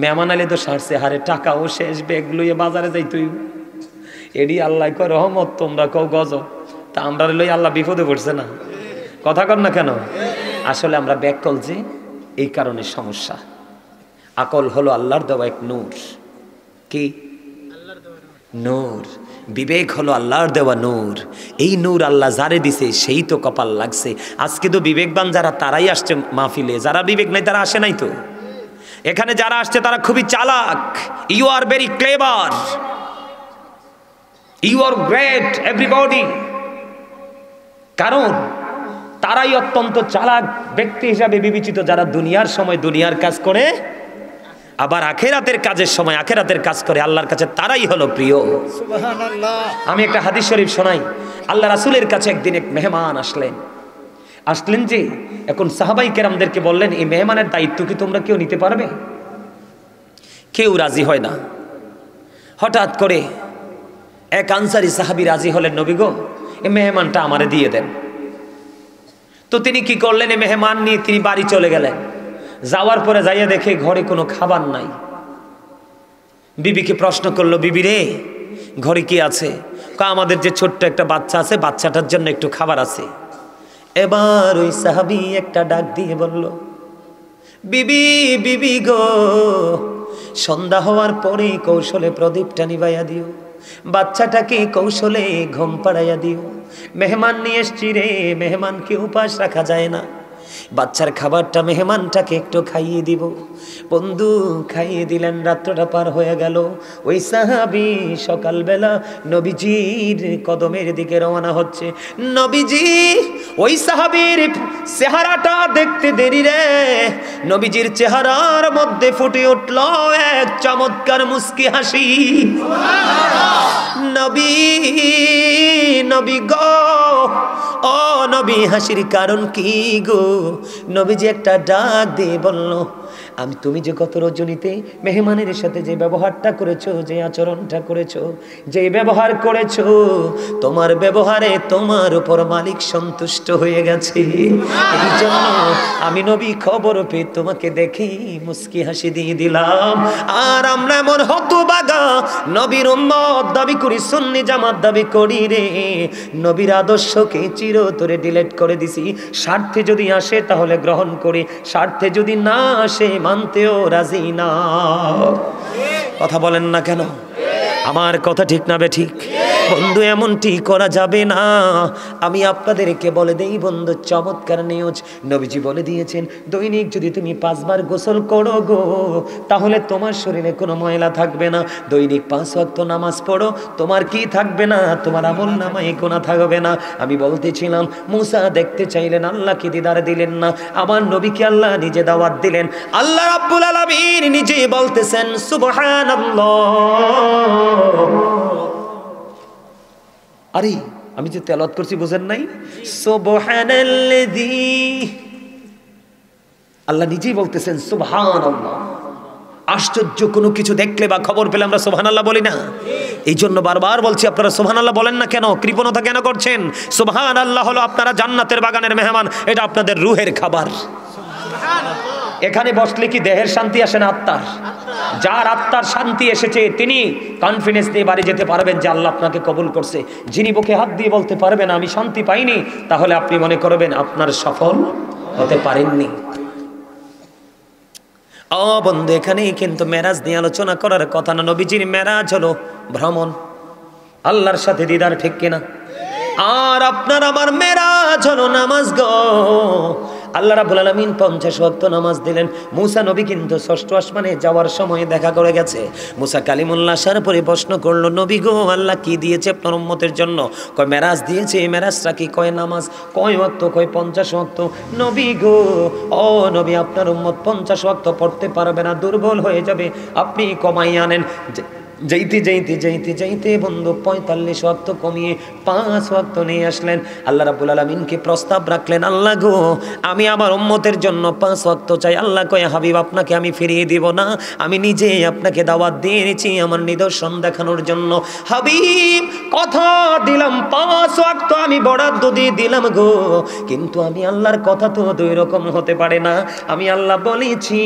মেহমান আলী তো সারছে, হারে টাকাও শেষ, ব্যাগ লইয়ে বাজারে যাই তুই। এডি আল্লাহ কয় রহমত, তোমরা কও গজব। তা আমরা লই আল্লাহ বিপদে পড়ছে না? কথা কর না কেন? আসলে আমরা ব্যাকল যে, এই কারণে সমস্যা। আকল হলো আল্লাহর দেওয়া এক নূর। কি নূর? বিবেক হলো আল্লাহর দেওয়া নূর। এই নূর আল্লাহ যারে দিছে সেই তো কপাল লাগছে। আজকে তো বিবেকবান যারা তারাই আসছে মাহফিলে, যারা বিবেক নাই তারা আসে নাই তো। এখানে যারা আসছে তারা খুবই চালাক। You are very clever, you are great everybody. কারণ তারাই অত্যন্ত চালাক ব্যক্তি হিসাবে বিবেচিত, যারা দুনিয়ার সময় দুনিয়ার কাজ করে, আবার আখেরাতের কাজের সময় আখেরাতের কাজ করে। আল্লাহর কাছে তারাই হলো প্রিয়। সুবহানাল্লাহ। আমি একটা হাদিস শরীফ শোনাই। আল্লাহ রাসূলের কাছে একদিন এক মেহমান আসলেন যে এখন সাহাবাই কেরামদেরকে বললেন, এই মেহমানের দায়িত্ব কি তোমরা কেউ নিতে পারবে? কেউ রাজি হয় না। হঠাৎ করে এক আনসারী সাহাবী রাজি হলেন, নবী গো, এই মেহমানটা আমারে দিয়ে দেন। তো তিনি কি করলেন, এই মেহমান নিয়ে তিনি বাড়ি চলে গেলেন। যাওয়ার পরে যাইয়া দেখে ঘরে কোনো খাবার নাই। বিবিকে প্রশ্ন করলো, বিবি রে, ঘরে কি আছে? আমাদের যে ছোট্ট একটা বাচ্চা আছে, বাচ্চাটার জন্য একটু খাবার আছে। এবার ওই সাহাবী একটা ডাক দিয়ে বলল, বিবি, বিবি গো, সন্ধ্যা হওয়ার পরে কৌশলে প্রদীপটা নিভাইয়া দিও, বাচ্চাটাকে কৌশলে ঘুম পাড়াইয়া দিও। মেহমান নিয়ে এসছি রে, মেহমানকে উপাস রাখা যায় না। বাচ্চার খাবারটা মেহমানটাকে একটু খাইয়ে দিব। বন্ধু খাইয়ে দিলেন। রাত্রটা পার হয়ে গেল। ওই সাহাবী সকালবেলা নবীজির কদমের দিকে রওনা হচ্ছে। নবীজি, ওই সাহাবীর চেহারাটা দেখতে দেরি রে, নবীজির চেহারার মধ্যে ফুটে উঠল এক চমৎকার মুস্কি হাসি। নবী, নবী গো, ও নবী, হাসির কারণ কি গো? নবীজি একটা ডাক দিয়ে বলল, আমি তুমি যে গত রজনীতে মেহমানের সাথে যে ব্যবহারটা করেছো, যে আচরণটা করেছো, যে ব্যবহার করেছো, তোমার ব্যবহারে তোমার উপর মালিক সন্তুষ্ট হয়ে গেছে। এই জন্য আমি নবী খবর পেয়ে তোমাকে দেখেই মুস্কি হাসি দিয়ে দিলাম। আর আমরা এমন হতভাগা, নবীর উম্মত দাবি করি, সুন্নি জামাত দাবি করি রে, নবীর আদর্শকে চিরতরে ডিলিট করে দিছি। স্বার্থে যদি আসে তাহলে গ্রহণ করি, স্বার্থে যদি না আসে মানতেও রাজি না। কথা বলেন না কেন? আমার কথা ঠিক না বেঠিক? বন্ধু, এমনটি করা যাবে না। আমি আপনাদেরকে বলে দেই বন্ধু, চমৎকার নিউজ। নবীজি বলে দিয়েছেন, দৈনিক যদি তুমি 5 বার গোসল করো গো, তাহলে তোমার শরীরে কোনো ময়লা থাকবে না। দৈনিক 5 ওয়াক্ত নামাজ পড়ো, তোমার কি থাকবে না? তোমার আমল নামায় গুনাহ থাকবে না। আমি বলতেছিলাম, মুসা দেখতে চাইলেন, আল্লাহকে দিদার দিলেন না। আমার নবীকে আল্লাহ নিজে দাওয়াত দিলেন। আল্লাহ রাব্বুল আলামিন নিজে বলতেছেন, সুবহানাল্লাহ। আরে আমি যে তেলাওয়াত করছি বুঝেন নাই? সুবহানাল্লাযী, আল্লাহ নিজেই বলতেছেন সুবহানাল্লাহ। আশ্চর্য, কোনো কিছু দেখলে বা খবর পেলে আমরা সুবহানাল্লাহ বলি না? এই জন্য বারবার বলছি, আপনারা সুবহানাল্লাহ বলেন না কেন? কৃপণতা কেন করছেন? সুবহানাল্লাহ হলো আপনারা জান্নাতের বাগানের মেহমান, এটা আপনাদের রুহের খাবার। এখানে বসলে কি দেহের শান্তি আসে না আত্মার? যার আত্মার শান্তি এসেছে তিনি কনফিডেন্স নিয়ে বাড়ি যেতে পারবেন যে আল্লাহ আপনাকে কবুল করছে। যিনি বুকে হাত দিয়ে বলতে পারবেন আমি শান্তি পাইনি, তাহলে আপনি মনে করবেন আপনার সফল হতে পারেননি। ও বন্ধু, এখানেই কিন্তু মেরাজ নিয়ে আলোচনা করার কথা না। নবীজির মেরাজ হলো ভ্রমণ, আল্লাহর সাথে দিদার, ঠিক কিনা? আর আপনার আমার মেরাজ হলো নামাজ গো। আল্লাহ রাব্বুল আলামিন 50 ওয়াক্ত নামাজ দিলেন। মুসা নবী কিন্তু 6ষ্ঠ আসমানে যাওয়ার সময় দেখা করে গেছে। মুসা কালিমুল্লাহ আসার পরে প্রশ্ন করলো, নবী গো, আল্লাহ কি দিয়েছে আপনার উম্মতের জন্য? কয় মেরাজ দিয়েছে। মেরাজটা কি? কয় নামাজ। কয় ওয়াক্ত? কয় 50 ওয়াক্ত। নবী গো, ও নবী, আপনার উম্মত 50 ওয়াক্ত পড়তে পারবে না, দুর্বল হয়ে যাবে, আপনি কমাই আনেন। যাইতে যাইতে যাইতে যাইতে বন্ধু 45 ওয়াক্ত কমিয়ে 5 ওয়াক্ত নিয়ে আসলেন। আল্লাহ রাব্বুল আলামিনকে প্রস্তাব রাখলেন, আল্লাহ গো, আমি আমার উম্মতের জন্য 5 ওয়াক্ত চাই। আল্লাহ কয়, হাবিব, আপনাকে আমি ফিরিয়ে দিব না, আমি নিজে আপনাকে দাওয়াত দিয়েছি আমার নিদর্শন দেখানোর জন্য। হাবিব, কথা দিলাম 5 ওয়াক্ত আমি বরাদ্দ দিয়ে দিলাম গো, কিন্তু আমি আল্লাহর কথা তো 2 রকম হতে পারে না। আমি আল্লাহ বলেছি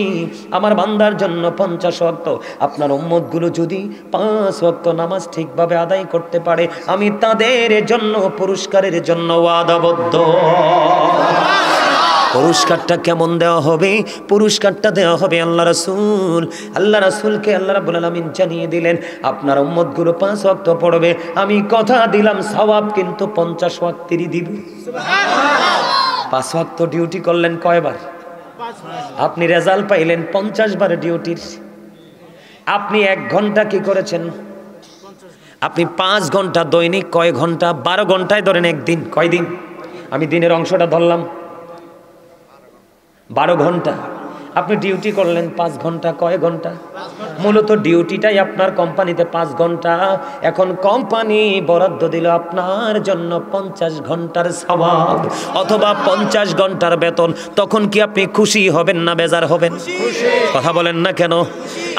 আমার বান্দার জন্য 50 ওয়াক্ত। আপনার উম্মতগুলো যদি 5 ওয়াক্ত নামাজ ঠিকভাবে আদায় করতে পারে, আমি তাদের জন্য পুরস্কারের জন্য ওয়াদাবদ্ধ। পুরস্কারটা কেমন দেওয়া হবে? পুরস্কারটা দেওয়া হবে আল্লাহ রাসূলকে আল্লাহ রাব্বুল আলামিন জানিয়ে দিলেন, আপনার উম্মতগুলো 5 ওয়াক্ত পড়বে, আমি কথা দিলাম সওয়াব কিন্তু 50 ওয়াক্তেরই দিব। সুবহানাল্লাহ। 5 ওয়াক্ত ডিউটি করলেন কয়বার? আপনি রেজাল্ট পাইলেন 50 বার ডিউটির। আপনি 1 ঘন্টা কি করেছেন? আপনি 5 ঘন্টা দৈনিক কয় ঘন্টা? 12 ঘন্টায় ধরেন একদিন। কয় দিন? আমি দিনের অংশটা ধরলাম 12 ঘন্টা। আপনি ডিউটি করলেন 5 ঘন্টা, কয় ঘন্টা? মূলত ডিউটিটাই আপনার কোম্পানিতে 5 ঘন্টা, এখন কোম্পানি বরাদ্দ দিল আপনার জন্য 50 ঘন্টার সওয়াব অথবা 50 ঘন্টার বেতন, তখন কি আপনি খুশি হবেন না বেজার হবেন? কথা বলেন না কেন?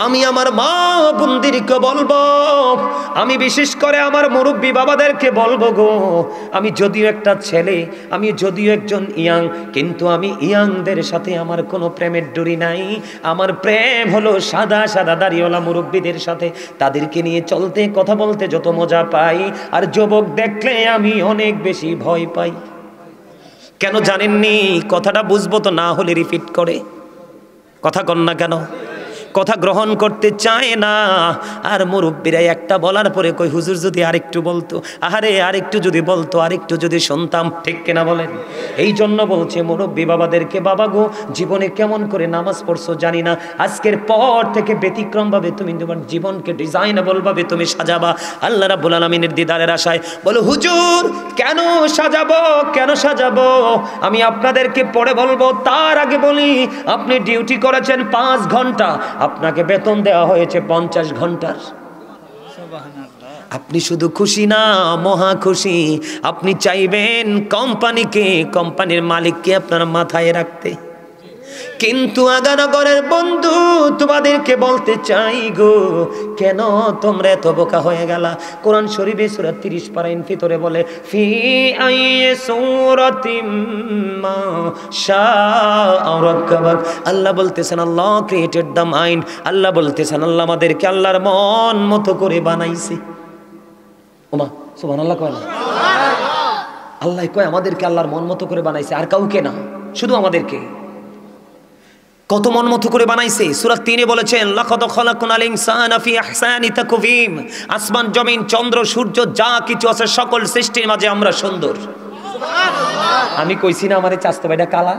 আমি আমার মা বোনদেরকে বলবো, আমি বিশেষ করে আমার মুরব্বী বাবাদেরকে বলবো গো, আমি যদিও একটা ছেলে, আমি যদিও একজন ইয়াং, কিন্তু আমি ইয়াংদের সাথে আমার কোনো প্রেমের ডুরি নাই। আমার প্রেম হলো সাদা সাদা দাড়িওয়ালা মুরব্বীদের সাথে, তাদেরকে নিয়ে চলতে কথা বলতে যত মজা পাই, আর যুবক দেখলে আমি অনেক বেশি ভয় পাই। কেন জানেননি? কথাটা বুঝবো তো, না হলে রিপিট করে কথা কন না কেন? কথা গ্রহণ করতে চায় না। আর মুরব্বীরা একটা বলার পরে কই হুজুর যদি আরেকটু বলতো, আরে আরেকটু যদি বলতো, আরেকটু যদি শুনতাম, ঠিক কিনা বলেন? এই জন্য বলছে মুরব্বী বাবাদেরকে, বাবা গো, জীবনে কেমন করে নামাজ পড়ছো জানি না, আজকের পর থেকে ব্যতিক্রম ভাবে তুমি তোমার জীবনকে ডিজাইনেবল ভাবে তুমি সাজাবা। আল্লাহ রাব্বুল আলামিনের দিদারের আশায় বলো, হুজুর কেন সাজাবো, কেন সাজাবো? আমি আপনাদেরকে পরে বলবো, তার আগে বলি, আপনি ডিউটি করেছেন 5 ঘন্টা, আপনাকে বেতন দেওয়া হয়েছে 50 ঘন্টার। আপনি শুধু খুশি না, মহা খুশি। আপনি চাইবেন কোম্পানিকে, কোম্পানির মালিককে আপনার মাথায় রাখতে। কিন্তু আগানগরের বন্ধু, তোমাদেরকে বলতে চাই গো, কেন তোমরা এত বোকা হয়ে গেলা? কোরআন শরীফে সূরা 30 পারার ভিতরে বলে, ফি আইয়ি সূরাতিম মা শাআ রাক্কাবাক। আল্লাহ বলতেছেন, আল্লাহ ক্রিয়েটেড দ্য মাইন্ড। আল্লাহ বলতেছেন, আল্লাহ আমাদেরকে আল্লাহর মন মতো করে বানাইছে। ওমা সুবহানাল্লাহ কয় না? আল্লাহ কয় আমাদেরকে আল্লাহর মন মতো করে বানাইছে, আর কাউকে না, শুধু আমাদেরকে। কত মন মতো করে বানাইছে? সূরা 3 বলেছেন, লাকাদ খালাকনাল ইনসানা ফি আহসানি তাকওয়িম। আসমান জমিন চন্দ্র সূর্য যা কিছু আছে সকল সৃষ্টির মাঝে আমরা সুন্দর। সুবহানাল্লাহ। আমি কইছি না আমারে চাস্তো ভাইটা কালা?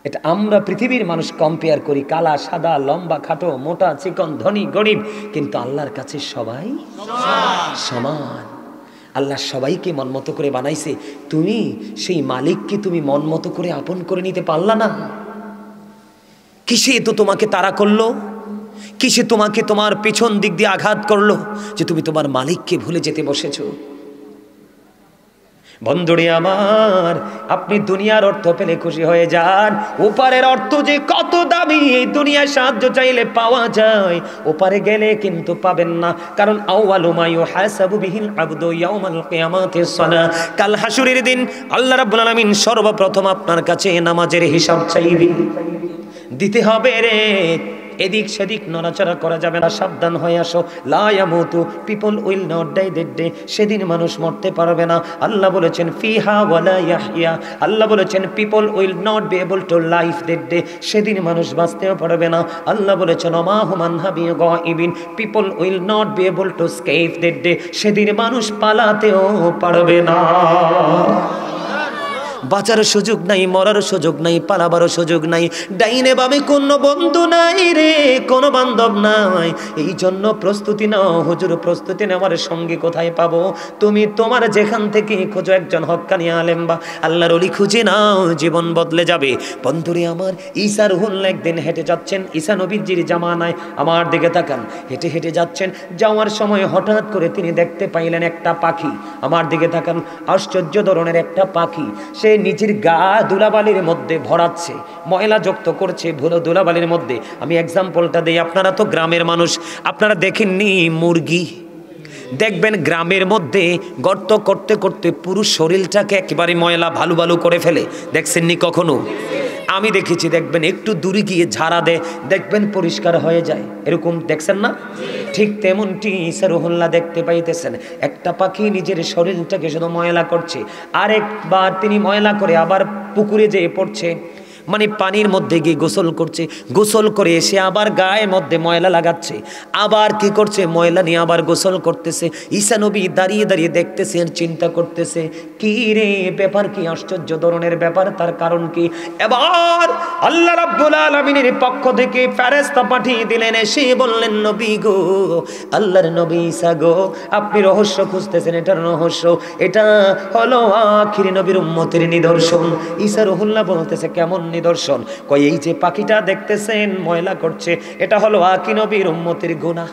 এটা আমরা পৃথিবীর মানুষ কম্পেয়ার করি, কালা সাদা, লম্বা খাটো, মোটা চিকন, ধনী গরিব, কিন্তু আল্লাহর কাছে সবাই সমান। আল্লাহ সবাইকে মন মতো করে বানাইছে। তুমি সেই মালিককে তুমি মন মতো করে আপন করে নিতে পারলা না। কিসে তো তোমাকে তাড়া করলো? কিসে তোমাকে তোমার পেছন দিক দিয়ে আঘাত করলো যে তুমি তোমার মালিককে ভুলে যেতে বসেছো? বন্ধুরে আমার, আপনি দুনিয়ার অর্থ পেলে খুশি হয়ে যান, ওপারের অর্থ যে কত দামি, এই দুনিয়ায় সাহায্য চাইলে পাওয়া যায়, ওপারে গেলে কিন্তু পাবেন না। কারণ আউয়ালু মা ইউহাসাবু বিহিল আবদু ইয়াউমাল কিয়ামাতিস সালাহ। কাল হাসুরের দিন আল্লাহ রাব্বুল আলামিন সর্বপ্রথম আপনার কাছে নামাজের হিসাব চাইবে। দিতে হবে রে, এদিক সেদিক নড়াচড়া করা যাবে না, সাবধান হয়ে আসো। লা ইয়ামুতু, people will not die that day. সেদিন মানুষ মরতে পারবে না। আল্লাহ বলেছেন ফিহা ওয়ালা ইয়াহইয়া। আল্লাহ বলেছেন people will not be able to life that day. সেদিন মানুষ বাঁচতেও পারবে না। আল্লাহ বলেছেন ওমা হুম আনহা বিগাইবিন। People will not be able to escape that day. সেদিন মানুষ পালাতেও পারবে না। বাঁচার সুযোগ নাই, মরার সুযোগ নাই, পালাবারও সুযোগ নাই। ডাইনে বামে কোনো বন্ধু নাই রে, কোনো বান্ধব নাই। এই জন্য প্রস্তুতি নাও। হুজুর প্রস্তুতি নেওয়ার সঙ্গে কোথায় পাবো? তুমি তোমার যেখান থেকে খোঁজো একজন হক্কানি আলেম বা আল্লাহর ওলি খুঁজে নাও, জীবন বদলে যাবে। বন্ধুরে আমার, ঈসা রুহুল্লাহ একদিন হেঁটে যাচ্ছেন, ঈসা নবীজির জামানায়, আমার দিকে তাকান, হেঁটে হেঁটে যাচ্ছেন, যাওয়ার সময় হঠাৎ করে তিনি দেখতে পাইলেন একটা পাখি। আমার দিকে তাকান, আশ্চর্য ধরনের একটা পাখি। সে নিজের গা ধুলাবালির মধ্যে ভরাচ্ছে, ময়লা যুক্ত করছে ধুলাবালির মধ্যে। আমি এক্সাম্পলটা দিই, আপনারা তো গ্রামের মানুষ, আপনারা দেখেননি মুরগি? দেখবেন গ্রামের মধ্যে গর্ত করতে করতে পুরো শরীরটাকে একেবারে ময়লা ভালু ভালু করে ফেলে, দেখছেননি কখনো? আমি দেখেছি। দেখবেন একটু দূরে গিয়ে ঝাড়া দেয়, দেখবেন পরিষ্কার হয়ে যায়, এরকম দেখছেন না? ঠিক তেমনটি ঈসা রুহুল্লাহ দেখতে পাইতেছেন, একটা পাখি নিজের শরীরটাকে শুধু ময়লা করছে, আরেকবার তিনি ময়লা করে আবার পুকুরে যেয়ে পড়ছে, মানে পানির মধ্যে গিয়ে গোসল করছে, গোসল করে এসে আবার গায়ের মধ্যে ময়লা লাগাচ্ছে, আবার কি করছে, ময়লা নিয়ে আবার গোসল করতেছে। ঈসা নবী দাঁড়িয়ে দাঁড়িয়ে দেখতেছে আর চিন্তা করতেছে, কি রে ব্যাপার, কি আশ্চর্য ধরনের ব্যাপার, তার কারণ কি? এবার আল্লাহ রাব্বুল আলামিনের পক্ষ থেকে ফেরেশতা পাঠিয়ে দিলেন, এসে বললেন, নবী গো, আল্লাহর নবী ঈসা গো, আপনি রহস্য খুঁজতেছেন, এটার রহস্য, এটা হলো আখির নবীর উম্মতের নিদর্শন। ঈসা রুহুল্লাহ বলতেছে, কেমন নিদর্শন। কই এই যে পাখিটা দেখতেছেন ময়লা করছে, এটা হলো আকি নবীর উম্মতের গুনাহ।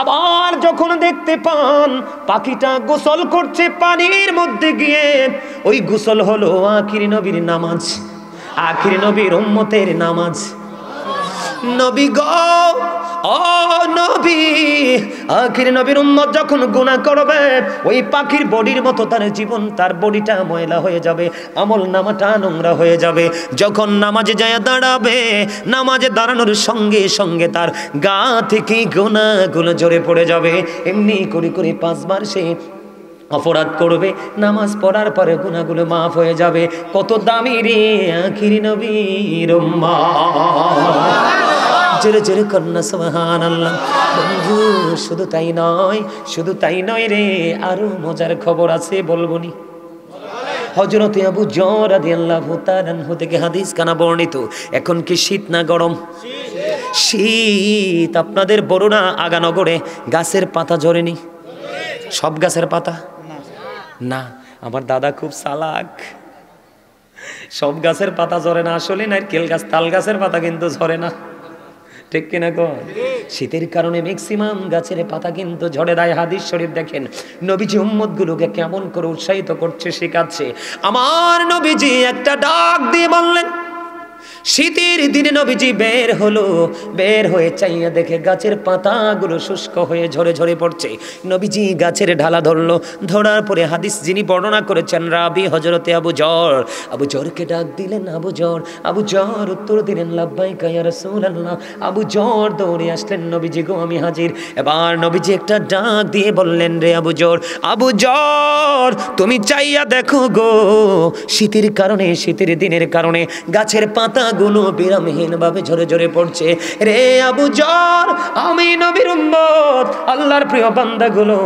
আবার যখন দেখতে পান পাখিটা গোসল করছে পানির মধ্যে গিয়ে, ওই গোসল হলো আখির নবীর নামাজ, আখির নবীর উম্মতের নামাজ। নবী গো, ও নবী, আখির নবীর উম্মত যখন গুনাহ করবে, ওই পাখির বডির মতো তার জীবন, তার বডিটা ময়লা হয়ে যাবে, আমল নামাটা নোংরা হয়ে যাবে। যখন নামাজে যায় দাঁড়াবে, নামাজে দাঁড়ানোর সঙ্গে সঙ্গে তার গা থেকে গুনাহগুলো ঝরে পড়ে যাবে। এমনি করে করে 5 বার সে অপরাধ করবে, নামাজ পড়ার পরে গুনাহগুলো মাফ হয়ে যাবে। কত দামি রে আখির নবীর উম্মত। জোরে জোরে কন্যা সুবহানাল্লাহ। বন্ধু শুধু তাই নয়, শুধু তাই নয় রে, আরো মজার খবর আছে, বলবনি। হযরত আবু যর রাদিয়াল্লাহু তাআলা আনহু থেকে হাদিস কানা বর্ণিত। এখন কি শীত না গরম? শীত। আপনাদের বরুণা আগানগরে গাছের পাতা ঝরেনি? সব গাছের পাতা না। আমার দাদা খুব চালাক, সব গাছের পাতা ঝরে না। আসলে নারকেল গাছ, তাল গাছের পাতা কিন্তু ঝরে না, ঠিক কিনা কন? শীতের কারণে ম্যাক্সিমাম গাছের পাতা কিন্তু ঝরে দেয়। হাদিস শরীফ দেখেন, নবীজি উম্মতগুলোকে কেমন করে উৎসাহিত করছে, শেখাচ্ছে। আমার নবীজি একটা ডাক দিয়ে বললেন, শীতের দিনে নবীজি বের হলো, বের হয়ে চাইয়া দেখে গাছের পাতাগুলো শুষ্ক হয়ে ঝরে ঝরে পড়ছে। নবীজি গাছের ঢালা ধরলো, ধরার পরে হাদিস যিনি বর্ণনা করেছেন রাবি হযরতে আবু যর, আবু যরকে ডাক দিলেন, আবু যর, আবু যর উত্তর দিলেন লাব্বাইকা ইয়া রাসূলুল্লাহ। আবু যর দৌড়ে আসলেন, নবীজি গো আমি হাজির। এবার নবীজি একটা ডাক দিয়ে বললেন, রে আবু যর, আবু যর তুমি চাইয়া দেখো গো, শীতের কারণে, শীতের দিনের কারণে গাছের পাতা গুলো বিরামহীন ভাবে ঝরে ঝরে পড়ছে। রে আবু যর, আমি নবীর উম্মত, আল্লাহর প্রিয় বান্দাগুলো,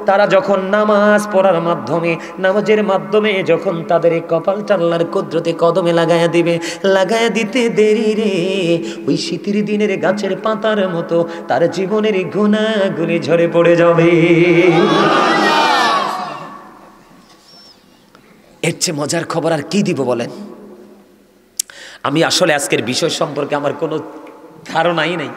তারা যখন নামাজ পড়ার মাধ্যমে, নামাজের মাধ্যমে যখন তাদের এই কপালটা আল্লাহর কুদরতে কদমে লাগায়া দিবে, লাগায়া দিতে দেরি রে, ওই শীতের দিনের গাছের পাতার মতো তার জীবনের গুনাহগুলি ঝরে পড়ে যাবে। এর চেয়ে মজার খবর আর কি দিব বলেন? আমি আসলে আজকের বিষয় সম্পর্কে আমার কোনো ধারণাই নাই,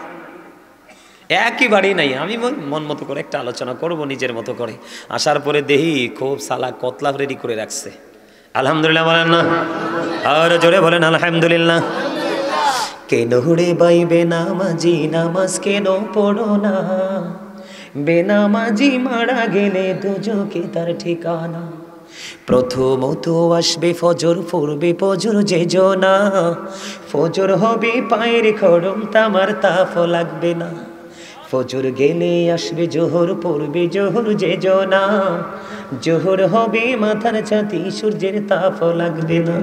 একেবারেই নাই। আমি মন মতো করে একটা আলোচনা করব নিজের মতো করে। আসার পরে দেখি খুব সালা কতলা রেডি করে রাখছে। আলহামদুলিল্লাহ বলেন না? আর জোরে বলেন আলহামদুলিল্লাহ। কেন রে ভাই বেনামাজি নামাজ কেন পড়ো না, বেনামাজি মারা গেলে দুজকে তার ঠিকানা। প্রথমত আসবে ফজর, পড়বে ফজর যে জনা, ফজর হবে পায়ের খড়ম, তামার তাপ লাগবে না। ফজর গেলে আসবে জোহর, পড়বে জোহর যে জনা, জোহর হবে মাথার ছাতি, সূর্যের তাপ লাগবে না।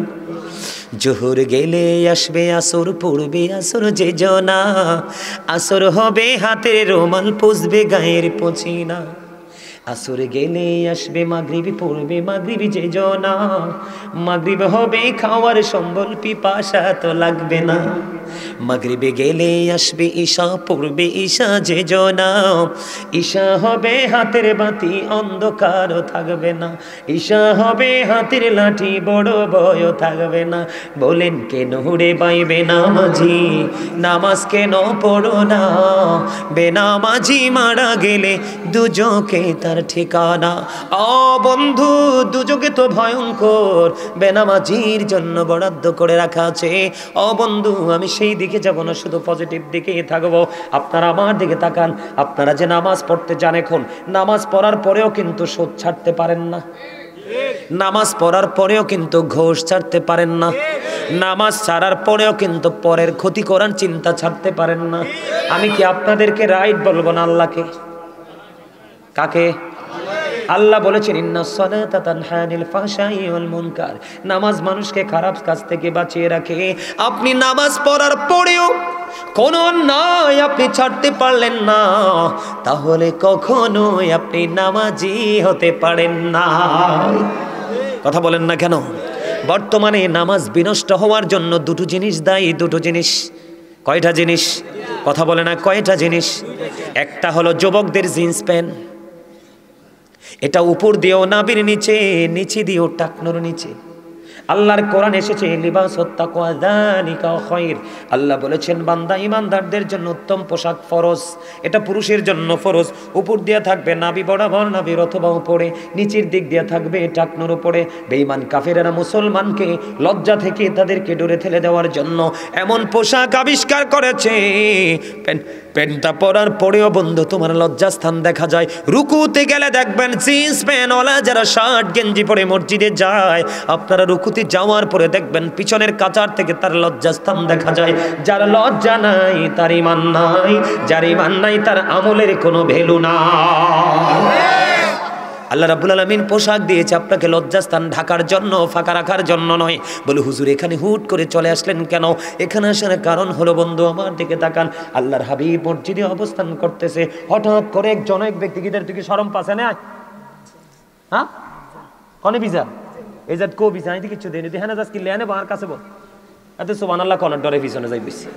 জোহর গেলে আসবে আসর, পড়বে আসর যে জনা, আসর হবে হাতের রুমাল, পুষবে গায়ের পছিনা। আসর গেলে আসবে মাগরিবি, পড়বে মাগরিবি যে জনা, মাগরিব হবে খাওয়ার সম্বল, পিপাসা তো লাগবে না। মাগরিবে গেলে আসবে ঈশা, পড়বে ঈশা যে জনা, ঈশা হবে হাতের বাতি, অন্ধকার থাকবে না। ঈশা হবে হাতের লাঠি, বড় ভয় থাকবে না। বলেন কেন রে ভাই বেনামাজি নামাজ কেন পড়ো না, বেনামাজি মারা গেলে দুজকে তার ঠিকানা। ও বন্ধু, দুজকে তো ভয়ঙ্কর, বেনামাজির জন্য বরাদ্দ করে রাখা আছে। ও বন্ধু, আমি সেই দিকে যাব না, শুধু পজিটিভ দিকে থাকবো। আপনারা আমার দিকে তাকান। আপনারা যে নামাজ পড়তে যান, এখন নামাজ পড়ার পরেও কিন্তু সুদ ছাড়তে পারেন না, নামাজ পড়ার পরেও কিন্তু ঘোষ ছাড়তে পারেন না, নামাজ ছাড়ার পরেও কিন্তু পরের ক্ষতি করার চিন্তা ছাড়তে পারেন না। আমি কি আপনাদেরকে রাইট বলবো না আল্লাহকে? কাকে? আল্লাহ বলেছেন ইন্নাস সালাতা তানহা আনিল ফাহশাই ওয়াল মুনকার, নামাজ মানুষকে খারাপ কাজ থেকে বাঁচিয়ে রাখে। আপনি নামাজ পড়ার পরেও কোন অন্যায় আপনি ছাড়তে পারলেন না, তাহলে কখনোই আপনি নামাজি হতে পারেন না। কথা বলেন না কেন? বর্তমানে নামাজ বিনষ্ট হওয়ার জন্য দুটো জিনিস দায়ী, দুটো জিনিস। কয়টা জিনিস? কথা বলে না, কয়টা জিনিস? একটা হলো যুবকদের জিন্স প্যান্ট, এটা উপর দিয়েও নাভির নিচে, নিচে দিয়েও টাকনোর নিচে। আল্লাহর কোরআন এসেছে লিবাসুত তাকওয়া যালিকা খায়র। আল্লাহ বলেছেন বান্দা ইমানদারদের জন্য উত্তম পোশাক ফরজ, এটা পুরুষের জন্য ফরজ। উপর দিয়ে থাকবে নাভি বরাবর নাভির অথবা উপরে, নিচের দিক দিয়ে থাকবে টাকনোর উপরে। বেঈমান কাফেরেরা মুসলমানকে লজ্জা থেকে তাদেরকে দূরে ঠেলে দেওয়ার জন্য এমন পোশাক আবিষ্কার করেছে, প্যান্টটা পরার পরেও বন্ধু তোমার লজ্জাস্থান দেখা যায়। রুকুতে গেলে দেখবেন জিন্স প্যান্ট ওলা যারা শার্ট গেঞ্জি পরে মসজিদে যায়, আপনারা রুকুতে যাওয়ার পরে দেখবেন পিছনের কাচার থেকে তার লজ্জাস্থান দেখা যায়। যার লজ্জা নাই তার ঈমান নাই, যার ঈমান নাই তার আমলের কোনো ভ্যালু নাই। আল্লাহ রাব্বুল আলামিন পোশাক দিয়েছে আপনাকে লজ্জাস্থান ঢাকার জন্য, ফাঁকা রাখার জন্য নয়। বলে হুজুর এখানে হুট করে চলে আসলেন কেন? এখানে আসার কারণ হলো বন্ধু আমার দিকে তাকান, আল্লাহর হাবিব মসজিদে অবস্থান করতেছে, হঠাৎ করে একজন এক ব্যক্তি গিদের থেকে শরম পাছে না, হ্যাঁ কনে বিজা এই জাত কো বিজা আইতে কিছু দেন হ্যাঁ যাস কি লেনে বাবার কাছে বল এত সুবহানাল্লাহ কোন ডরে পিছনে যাই বেশি।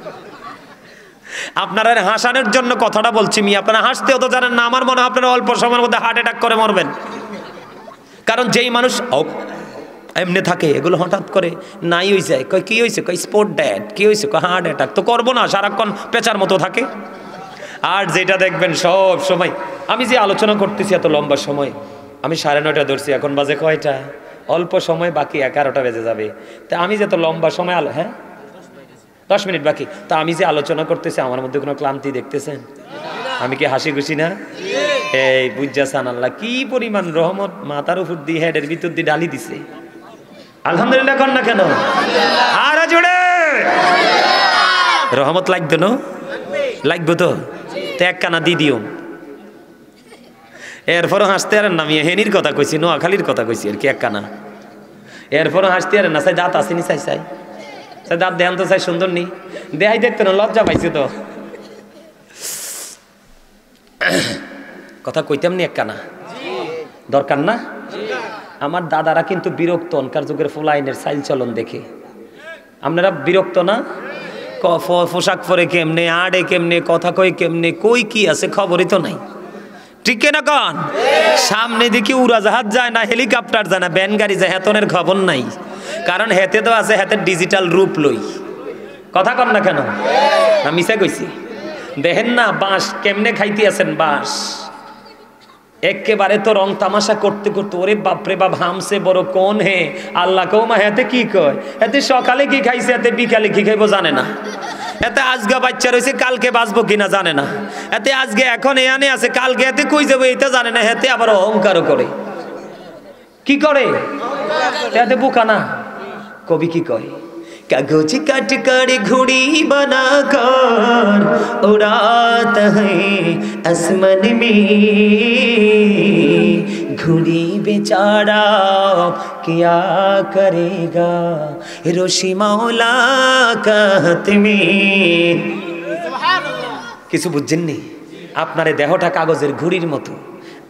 আপনারা হাসানোর জন্য কথাটা বলছি, আপনারা হাসতেও তো জানেন না। আমার মনে হয় আপনারা অল্প সময়ের মধ্যে হার্ট অ্যাটাক করে মরবেন। কারণ যেই মানুষ এমনি থাকে এগুলো হঠাৎ করে নাই হয়ে যায়, কয় কি হয়েছে, কয় স্পোর্ট ড্যাড, কি হয়েছে, কয় হার্ট অ্যাটাক। তো করবো না, সারাক্ষণ পেঁচার মতো থাকে। আর যেটা দেখবেন সব সময়, আমি যে আলোচনা করতেছি এত লম্বা সময়, আমি 9:30 ধরছি, এখন বাজে কয়টা? অল্প সময় বাকি, 11টা বেজে যাবে। তা আমি যে এত লম্বা সময় হ্যাঁ 10 মিনিট বাকি, তা আমি যে আলোচনা করতেছি আমার মধ্যে কোনো ক্লান্তি দেখতেছেন? আমি কি হাসি খুশি না? এই বুঝাসান আল্লাহ কি পরিমাণ রহমত মাথার উপর দিয়ে হেডের ভিতর দিয়ে ডালি দিছে। আলহামদুলিল্লাহ কর না কেন? আর জোরে রহমত লাগবে না? লাগবে তো এক কানা দি দিও। এরপরও হাসতে আর নামিয়ে হেনির কথা কইছি, নোয়াখালীর কথা কইছি আর কি এক কানা। এরপরও হাসতে আর না, চাই দাঁত আসেনি, চাই চাই চাই দাঁত দেখান তো, চাই সুন্দর নেই দেখাই দেখতে না, লজ্জা পাইছে তো। কথা কইতাম নি এক কানা দরকার না? আমার দাদারা কিন্তু বিরক্ত অনকার যুগের ফুলাইনের সাইল চলন দেখে। আপনারা বিরক্ত না? পোশাক পরে কেমনে, আড়ে কেমনে, কথা কই কেমনে, কই কি আছে খবরই তো নাই। ঠিক না কন? সামনে দিকে উড়াজাহাজ যায় না, হেলিকপ্টার যায় না, ব্যান গাড়ি যায়, হেতনের খবর নাই। কারণ হেতে তো আছে হেতের ডিজিটাল রূপ লই। কথা কন না কেন? আমি মিছা কইছি? দেখেন না বাঁশ কেমনে খাইতে আছেন, বাঁশ একেবারে তো রং তামাশা করতে করতে, ওরে বাপরে বাপ হামসে বড় কোন হে আল্লাহ কৌমা, হেতে কি কয়, এতে সকালে কি খাইছে, এতে বিকালে কি খাইবো জানে না, এতে আজকে বাচ্চা রয়েছে কালকে বাঁচবো কিনা জানে না, এতে আজকে এখন এনে আছে কালকে এতে কই যাবো এটা জানে না, হেতে আবার অহংকারও করে। কি করে? এতে বোকা না? কবি কি কয়, कागज काट कर घुड़ी बना कर उड़ाता है आसमान में, घुड़ी बेचारा क्या करेगा रोशी मौला का हाथ में। কিছু বুঝছেননি? আপনার দেহটা কাগজের ঘুড়ির মতো,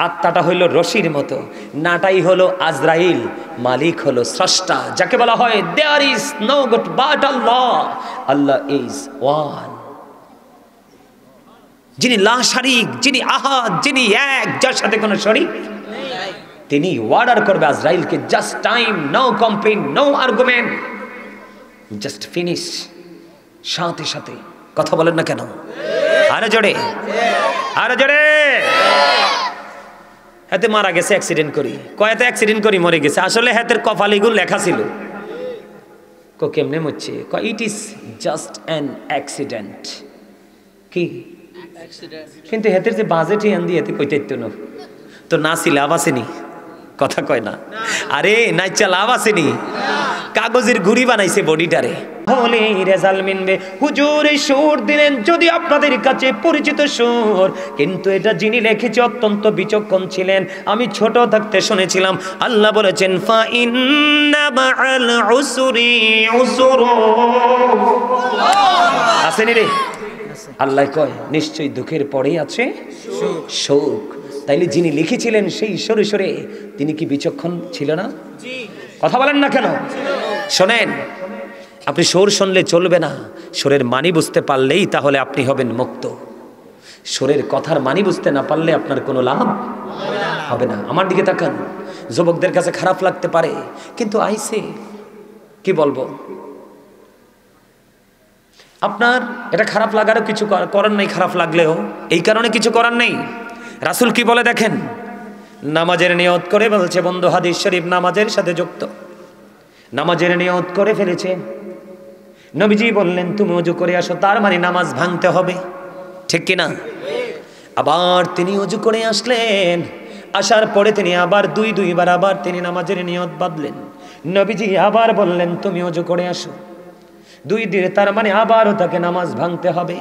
আত্মাটা হইল রশির মতো, নাটাই হলো আজরাইল, মালিক হলো স্রষ্টা, যাকে বলা হয় there is no god but Allah, Allah is one. যিনি লা শারিক, যিনি আহাদ, যিনি এক, যার সাথে কোনো শরীক, তিনি অর্ডার করবে আজরাইলকে, just time, no complain, no argument, just finish. সাথে সাথে কথা বলেন না কেন? আরে জোরে, আরে জোরে। হাতে মারা গেছে অ্যাক্সিডেন্ট করি, কয়েতে অ্যাক্সিডেন্ট করি মরে গেছে, আসলে হাতের কপালে এগুলো লেখা ছিল। কেমনে মরছে? It is just an accident. কি কিন্তু হাতের যে বাজেট এন দিয়ে হাতে কইতে না তো, না ছিল লাভ আসেনি, কথা কয় না। আরে নাইচা লাভ আসেনি, কাগজের ঘুড়ি বানাইছে বডিটারে, হলে রেজাল্ট মিলবে। হুজুর এই সুর দিলেন যদি আপনাদের কাছে পরিচিত সুর, কিন্তু এটা যিনি লিখেছে অত্যন্ত বিচক্ষণ ছিলেন। আমি ছোট থাকতে শুনেছিলাম আল্লাহ বলেছেন ফা ইন্না মাআল উসরি উসরা। আসেনি রে? আল্লাহ কয় নিশ্চয়ই দুঃখের পরেই আছে সুখ। তাইলে যিনি লিখেছিলেন সেই সরে সরে তিনি কি বিচক্ষণ ছিল না? কথা বলেন না কেন? শোনেন, আপনি সুর শুনলে চলবে না, সুরের মানি বুঝতে পারলেই তাহলে আপনি হবেন মুক্ত। সুরের কথার মানি বুঝতে না পারলে আপনার কোনো লাভ হবে না। আমার দিকে তাকান, যুবকদের কাছে খারাপ লাগতে পারে, কিন্তু আইসে কি বলবো? আপনার এটা খারাপ লাগারও কিছু করার নেই, খারাপ লাগলেও এই কারণে কিছু করার নেই। রাসূল কি বলে দেখেন, নামাজের নিয়ত করে বলছে, বন্ধু হাদিস শরীফ নামাজের সাথে যুক্ত, নামাজের নিয়ত করে ফেলেছে। নবীজি বললেন তুমি ওযু করে আসো, তার মানে নামাজ ভাঙতে হবে, ঠিক কিনা? আবার তিনি ওযু করে আসলেন, আসার পরে তিনি আবার দুইবার আবার তিনি নামাজের নিয়ত বাঁধলেন। নবীজি আবার বললেন তুমি ওযু করে আসো, দুই দিনে, তার মানে আবারও তাকে নামাজ ভাঙতে হবে।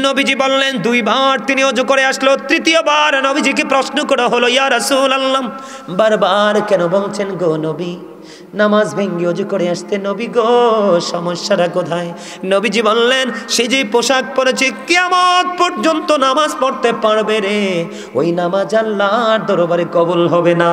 নবীজি বললেন দুইবার তিনি ওযু করে আসলো, তৃতীয়বার নবীজিকে প্রশ্ন করা হলো, ইয়া রাসূলুল্লাহ বারবার কেন বলছেন গো নবী নামাজ ভেঙ্গে ওযু করে আসতে? নবী গো সমস্যাটা কোথায়? নবীজি বললেন সে যে পোশাক পরেছে কিয়ামত পর্যন্ত নামাজ পড়তে পারবে রে, ওই নামাজ আল্লাহর দরবারে কবুল হবে না।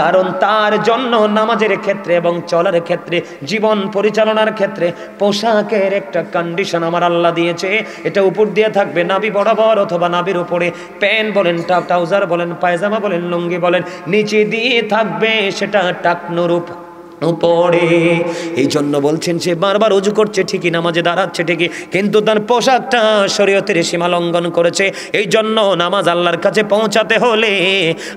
কারণ তার জন্য নামাজের ক্ষেত্রে এবং চলার ক্ষেত্রে, জীবন পরিচালনার ক্ষেত্রে পোশাকের একটা কন্ডিশন আমার আল্লাহ দিয়েছে। এটা উপর দিয়ে থাকবে নাভি বরাবর অথবা নাভির উপরে, প্যান্ট বলেন, ট্রাউজার বলেন, পায়জামা বলেন, লুঙ্গি বলেন, নিচে দিয়ে থাকবে সেটা টাকনুর উপরে। এই জন্য বলছেন সে বারবার ওযু করছে ঠিকই, নামাজে দাঁড়াচ্ছে ঠিকই, কিন্তু তার পোশাকটা শরীয়তের সীমা লঙ্ঘন করেছে। এই জন্য নামাজ আল্লাহর কাছে পৌঁছাতে হলে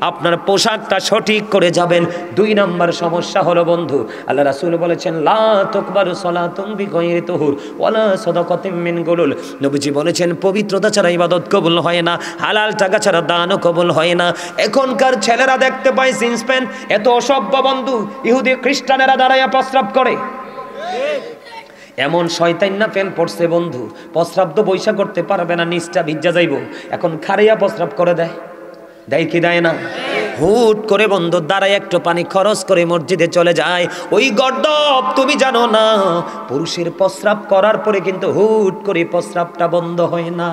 আপনার পোশাকটা সঠিক করে যাবেন। 2 নম্বর সমস্যা হলো বন্ধু, আল্লাহ রাসূল বলেছেন লা তুকবালু সালাতুন বিগাইরি তুহুর ওয়ালা সাদাকাতিন মিন গুলুল। নবীজি বলেছেন পবিত্রতা ছাড়া ইবাদত কবুল হয় না, হালাল টাকা ছাড়া দানও কবুল হয় না। এখনকার ছেলেরা দেখতে পায় জিন্স প্যান্ট, এত অসভ্য বন্ধু, ইহুদি খ্রিস্টানেরা দাঁড়াইয়া প্রস্রাব করে, এমন শয়তান না প্যান্ট পড়ছে বন্ধু, প্রস্রাব তো বৈশা করতে পারবে না, নিচটা ভিজা যাইব, এখন খাড়িয়া প্রস্রাব করে দেয়, দেয় কি দেয় না? হুট করে বন্ধু দাঁড়ায় একটু পানি খরচ করে মসজিদে চলে যায়। ওই গর্দভ তুমি জানো না, পুরুষের প্রস্রাব করার পরে কিন্তু হুট করে প্রস্রাবটা বন্ধ হয় না,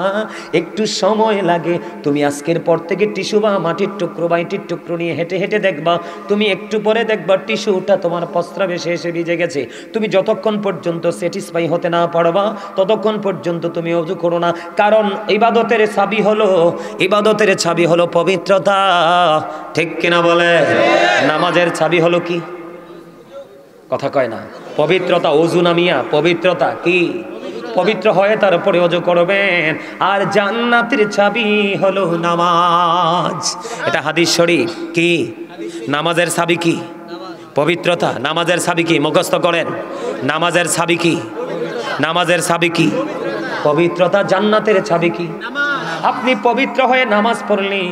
একটু সময় লাগে। তুমি আজকের পর থেকে টিস্যু বা মাটির টুকরো বা ইটের টুকরো নিয়ে হেঁটে হেঁটে দেখবা, তুমি একটু পরে দেখবা টিস্যুটা তোমার প্রস্রাবে এসে ভিজে গেছে। তুমি যতক্ষণ পর্যন্ত স্যাটিসফাই হতে না পারবা ততক্ষণ পর্যন্ত তুমি ওযু করো না। কারণ ইবাদতের চাবি হলো পবিত্রতা, ঠিক কিনা বলে? নামাজের চাবি হলো কি? কথা কয় না, পবিত্রতা। ওযু নামিয়া পবিত্রতা কি? পবিত্র হয়ে তারপরে ওযু করবেন। আর জান্নাতের চাবি হলো নামাজ, এটা হাদিস শরীফ। কি নামাজের চাবি কি? পবিত্রতা। নামাজের চাবি কি? মুখস্থ করেন, নামাজের চাবি কি? নামাজের চাবি কি? পবিত্রতা। জান্নাতের চাবি কি? আপনি পবিত্র হয়ে নামাজ পড়লে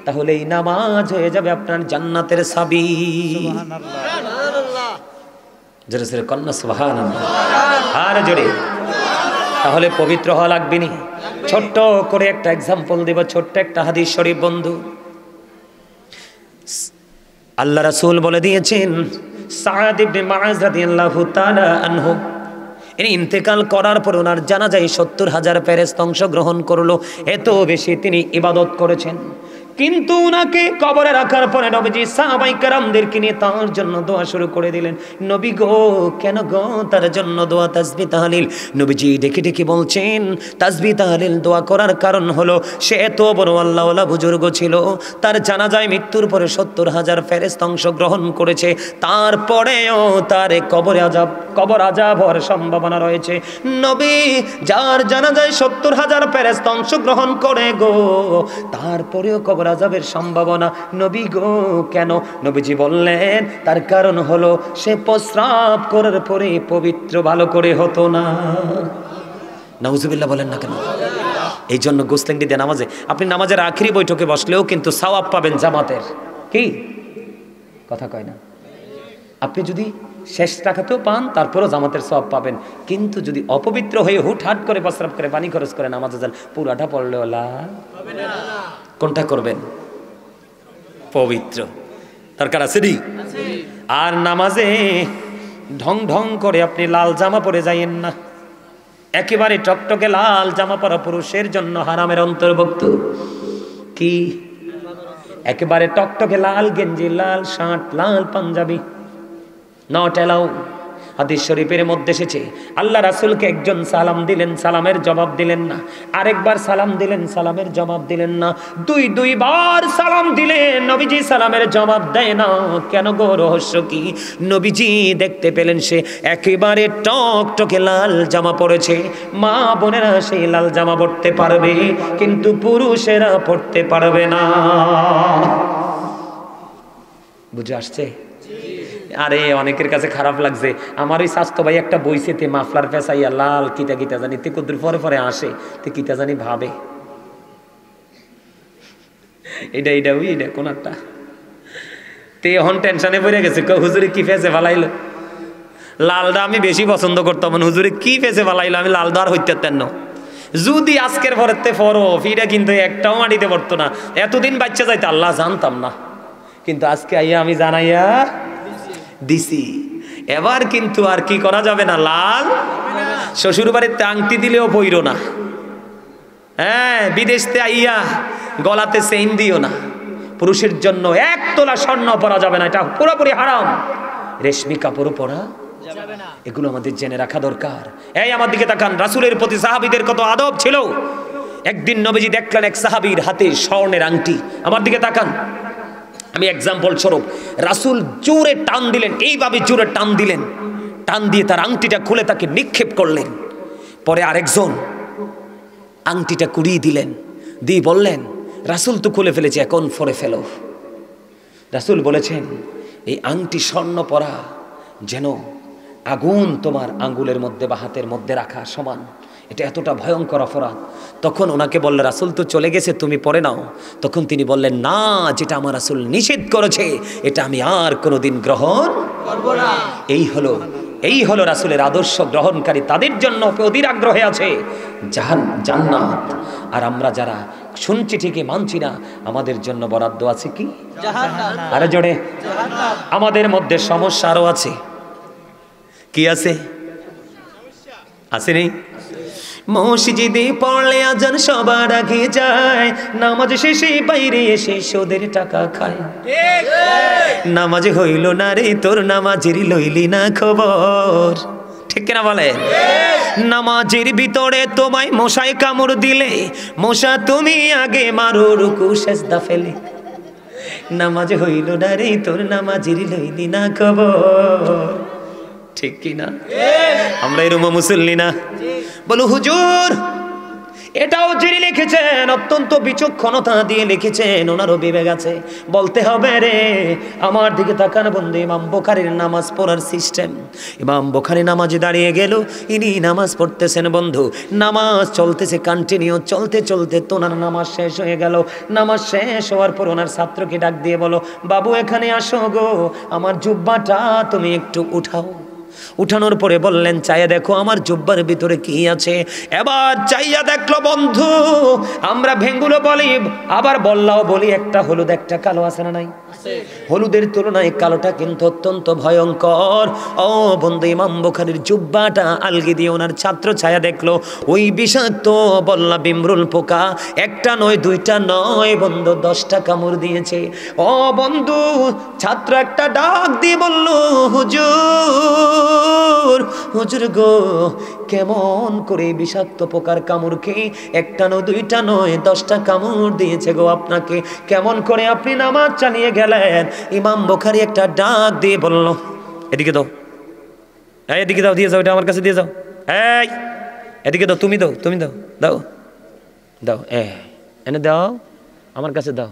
তাহলে এই নামাজ হয়ে যাবে আপনার জান্নাতের চাবি। সুবহানাল্লাহ, জোরে জোরে কন্যা সুবহানাল্লাহ, আর জোরে। তাহলে পবিত্র হওয়া লাগবে নি। ছোট্ট করে একটা এক্সাম্পল দেব, ছোট্ট একটা হাদিস শরীফ বন্ধু। আল্লাহ রাসূল বলে দিয়েছেন সাদ ইবনে মুআজ রাদিয়াল্লাহু তাআলা আনহু, ইনি ইন্তেকাল করার পর ওনার জানাজায় 70,000 ফেরেশতা অংশগ্রহণ করলো। এত বেশি তিনি ইবাদত করেছেন। কিন্তু উনাকে কবরে রাখার পরে নবীজি সাহাবায়ে কেরামদেরকে নিয়ে তার জন্য দোয়া শুরু করে দিলেন। নবী গো, কেন গো তার জন্য দোয়া, তাসবিহ তাহলিল? নবীজি ডেকে ডেকে বলছেন তাসবিহ তাহলিল দোয়া করার কারণ হলো সে এত বড় আল্লাহওয়ালা বুজুর্গ ছিল, তার জানাজায় মৃত্যুর পরে 70,000 ফেরেশতা অংশগ্রহণ করেছে, তারপরেও তার কবর আযাব হওয়ার সম্ভাবনা রয়েছে। নবী যার জানাজায় 70,000 ফেরেশতা অংশগ্রহণ করে গো, তারপরেও কবর আযাবের সম্ভাবনা। নবী গো কেন? নবীজি বললেন তার কারণ হলো সে প্রস্রাব করার পরে পবিত্র ভালো করে হতো না। নাউজুবিল্লাহ বলেন না কেন? এই জন্য গোসলিংটি দিয়ে নামাজে, আপনি নামাজের আখেরি বৈঠকে বসলেও কিন্তু সওয়াব পাবেন জামাতের। কি কথা কয় না? আপনি যদি শেষ রাকাতেও পান তারপরও জামাতের সওয়াব পাবেন, কিন্তু যদি অপবিত্র হয়ে হুটহাট করে প্রস্রাব করে পানি খরচ করে নামাজে যান, পুরাটা পড়লেও লাভ হবে না। কোনটা করবেন? পবিত্র। দরকার আছে নি? আর নামাজে ঢং ঢং করে আপনি লাল জামা পরে যাইয়েন না। একেবারে টকটকে লাল জামা পরা পুরুষের জন্য হারামের অন্তর্ভুক্ত। কি? একেবারে টকটকে লাল গেঞ্জি, লাল শার্ট, লাল পাঞ্জাবি নট অ্যালাউ। হাদিস শরীফের মধ্যে এসেছে আল্লাহ রাসূলকে একজন সালাম দিলেন, সালামের জবাব দিলেন না। আরেকবার সালাম দিলেন, সালামের জবাব দিলেন না। দুইবার সালাম দিলেন, নবীজি সালামের জবাব দেয় না। কেন গো, রহস্য কি? নবীজি দেখতে পেলেন সে একেবারে টকটকে লাল জামা পরেছে। মা বোনেরা সেই লাল জামা পরতে পারবে, কিন্তু পুরুষেরা পরতে পারবে না। বুঝে আসছে? আরে অনেকের কাছে খারাপ লাগছে। আমার ওই স্বাস্থ্য ভাই একটা বইছেতে মাফলার পেঁচাইয়া লাল কিতা কিতা জানি তে কুদ্দুর পরে পরে আসে, তে কিতা জানি ভাবে এটা কোন একটা তে এখন টেনশনে পড়ে গেছে। হুজুরে কি ফেসে ফালাইলো, লালটা আমি বেশি পছন্দ করতাম, হুজুরে কি ফেসে ফালাইলো, আমি লাল দার হইতে তেন। যদি আজকের পরেতে ফরো ফিরা কিন্তু একটাও মাটিতে পড়তো না। এতদিন বাচ্চা যাইতে আল্লাহ জানতাম না, কিন্তু আজকে আইয়া আমি জানাইয়া দিছি। এবার কিন্তু আর কি করা যাবে না, লাল শ্বশুর বাড়িতে আংটি দিলেও পইরো না। হ্যাঁ, বিদেশতে আইয়া গলাতে চেইন দিও না। পুরুষের জন্য 1 তোলা স্বর্ণ পরা যাবে না, এটা পুরোপুরি হারাম। রেশমি কাপড়ও পরা যাবে না, এগুলো আমাদের জেনে রাখা দরকার। এই আমার দিকে তাকান, রাসূলের প্রতি সাহাবীদের কত আদব ছিল। একদিন নবীজি দেখলেন এক সাহাবীর হাতে স্বর্ণের আংটি। আমার দিকে তাকান, আমি এক্সাম্পল স্বরূপ, রাসূল জোরে টান দিলেন, এইভাবে জোরে টান দিলেন, টান দিয়ে তার আংটিটা খুলে তাকে নিক্ষেপ করলেন। পরে আরেকজন আংটিটা কুড়িয়ে দিলেন, দিয়ে বললেন রাসূল তো খুলে ফেলেছে, এখন পরে ফেলো। রাসূল বলেছেন এই আংটি স্বর্ণ পরা যেন আগুন তোমার আঙ্গুলের মধ্যে বা হাতের মধ্যে রাখা সমান, এটা এতটা ভয়ঙ্কর অপরাধ। তখন ওনাকে বললেন রাসূল তো চলে গেছে, তুমি পরে নাও। তখন তিনি বললেন না, যেটা আমার রাসূল নিষেধ করেছে এটা আমি আর কোনোদিন গ্রহণ করব না। এই হলো রাসূলের আদর্শ গ্রহণকারী, তাদের জন্য অধীর আগ্রহে আছে জান্নাত। আর আমরা যারা শুনছি ঠিকই মানছি না, আমাদের জন্য বরাদ্দ আছে কি? জাহান্নাম। আরে জোরে জাহান্নাম। আমাদের মধ্যে সমস্যা আরো আছে। কি আছে? আসেনি? মসজিদে পড়লে আজান সবার আগে যায়, নামাজ শেষে বাইরে এসে সুদের টাকা খায়। নামাজ হইল না রে তোর, নামাজের লইলি না খবর। ঠিক কিনা বলে? নামাজের ভিতরে তোমায় মশায় কামড় দিলে, মশা তুমি আগে মারো রুকু সেজদা ফেলে। নামাজ হইল না রে তোর, নামাজের লইলি না খবর। ঠিক কিনা? আমরা এরকম মুসল্লি না? বলো হুজুর, এটাও যিনি লিখেছেন অত্যন্ত বিচক্ষণতা দিয়ে লিখেছেন, ওনারও বিবেক আছে। বলতে হবে রে, আমার দিকে তাকান বন্ধু, ইমাম বুখারীর নামাজ পড়ার সিস্টেম। ইমাম বুখারী নামাজে দাঁড়িয়ে গেল, ইনি নামাজ পড়তেছেন বন্ধু, নামাজ চলতেছে কন্টিনিউ, চলতে চলতে তো ওনার নামাজ শেষ হয়ে গেল। নামাজ শেষ হওয়ার পর ওনার ছাত্রকে ডাক দিয়ে বলো, বাবু এখানে আসো গো, আমার জুব্বাটা তুমি একটু উঠাও। উঠানোর পরে বললেন চাইয়া দেখো আমার জুব্বার ভিতরে কি আছে। এবার চাইয়া দেখলো বন্ধু, আমরা ভেঙ্গুলো বলি আবার বললাও বলি, একটা হলুদ একটা কালো আছে না নাই? হলুদের তুলনায় কালোটা কিন্তু অত্যন্ত ভয়ঙ্কর। ও বন্ধু, ইমাম বুখারীর জুব্বাটা আলগি দিয়ে ওনার ছাত্র ছায়া দেখলো, ওই বিষাক্ত বল্লা বিমরুল পোকা একটা নয় দুইটা নয় বন্ধু 10টা কামড় দিয়েছে। ও বন্ধু, ছাত্র একটা ডাক দিয়ে বলল, হুজুর হুজুর গো, কেমন করে বিষাক্ত পোকার কামড় খেয়ে একটা নয় দুইটা নয় 10টা কামড় দিয়েছে গো আপনাকে, কেমন করে আপনি নামাজ চালিয়ে গেলেন? ইমাম বুখারী একটা ডাক দিয়ে বলল, এদিকে দাও, এদিকে দাও, দিয়ে যাও, এটা আমার কাছে দিয়ে যাও। এই এদিকে দাও, তুমি দাও, তুমি দাও, দাও দাও, এনে দাও, আমার কাছে দাও।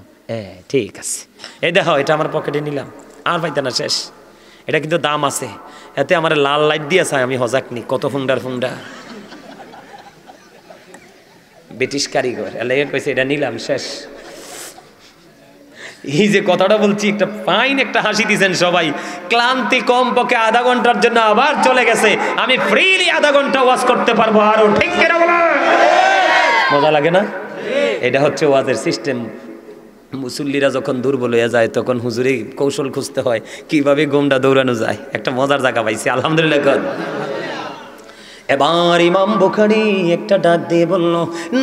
ঠিক আছে, এই দেখো, এটা আমার পকেটে নিলাম, আর পাইতে না, শেষ। এটা কিন্তু দাম আছে, এতে আমার লাল লাইট দিয়ে চাই, আমি হজাক নি, কত ফুংডার ফুংডা ব্রিটিশ কারিগর এলাকা কইছে, এটা নিলাম, শেষ। এই যে কথাটা বলছি, একটা ফাইন একটা হাসি দিয়েছেন সবাই। ক্লান্তি কম পক্ষে আধা ঘন্টার জন্য আবার চলে গেছে, আমি ফ্রিলি আধা ঘন্টা ওয়াজ করতে পারবো আরো। ঠিক কিনা বলো? মজা লাগে না? এটা হচ্ছে ওয়াজের সিস্টেম। মুসল্লিরা যখন দুর্বল হয়ে যায় তখন হুজুরে কৌশল খুঁজতে হয় কিভাবে গোমটা দৌড়ানো যায়। একটা মজার জায়গা পাইছি, আলহামদুলিল্লাহ। এবার ইমাম বুখারী একটা ডাক দিয়ে বলল,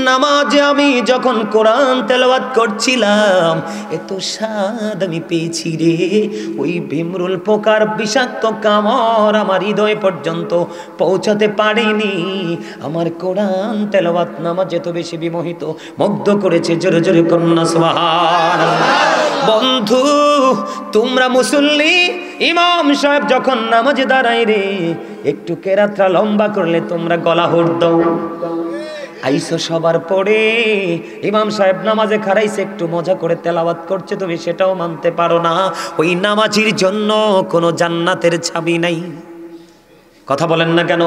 নামাজে আমি যখন কোরআন তেলাওয়াত করছিলাম এত স্বাদ আমি পেয়েছি রে, ওই ভিমরুল পোকার বিষাক্ত কামড় আমার হৃদয় পর্যন্ত পৌঁছাতে পারেনি। আমার কোরআন তেলাওয়াত নামাজে এত বেশি বিমোহিত মুগ্ধ করেছে, জোরে জোরে কন্যা সুবহানাল্লাহ। বন্ধু তোমরা মুসল্লি, ইমাম সাহেব যখন নামাজে দাঁড়ায় রে একটু কেরাতটা লম্বা করলে তোমরা গলা হুড় দাও। আইসো সবার পরে ইমাম সাহেব নামাজে খারাইছে, একটু মজা করে তেলাওয়াত করছে, তুমি সেটাও মানতে পারো না। ওই নামাজির জন্য কোনো জান্নাতের চাবি নাই। কথা বলেন না কেন?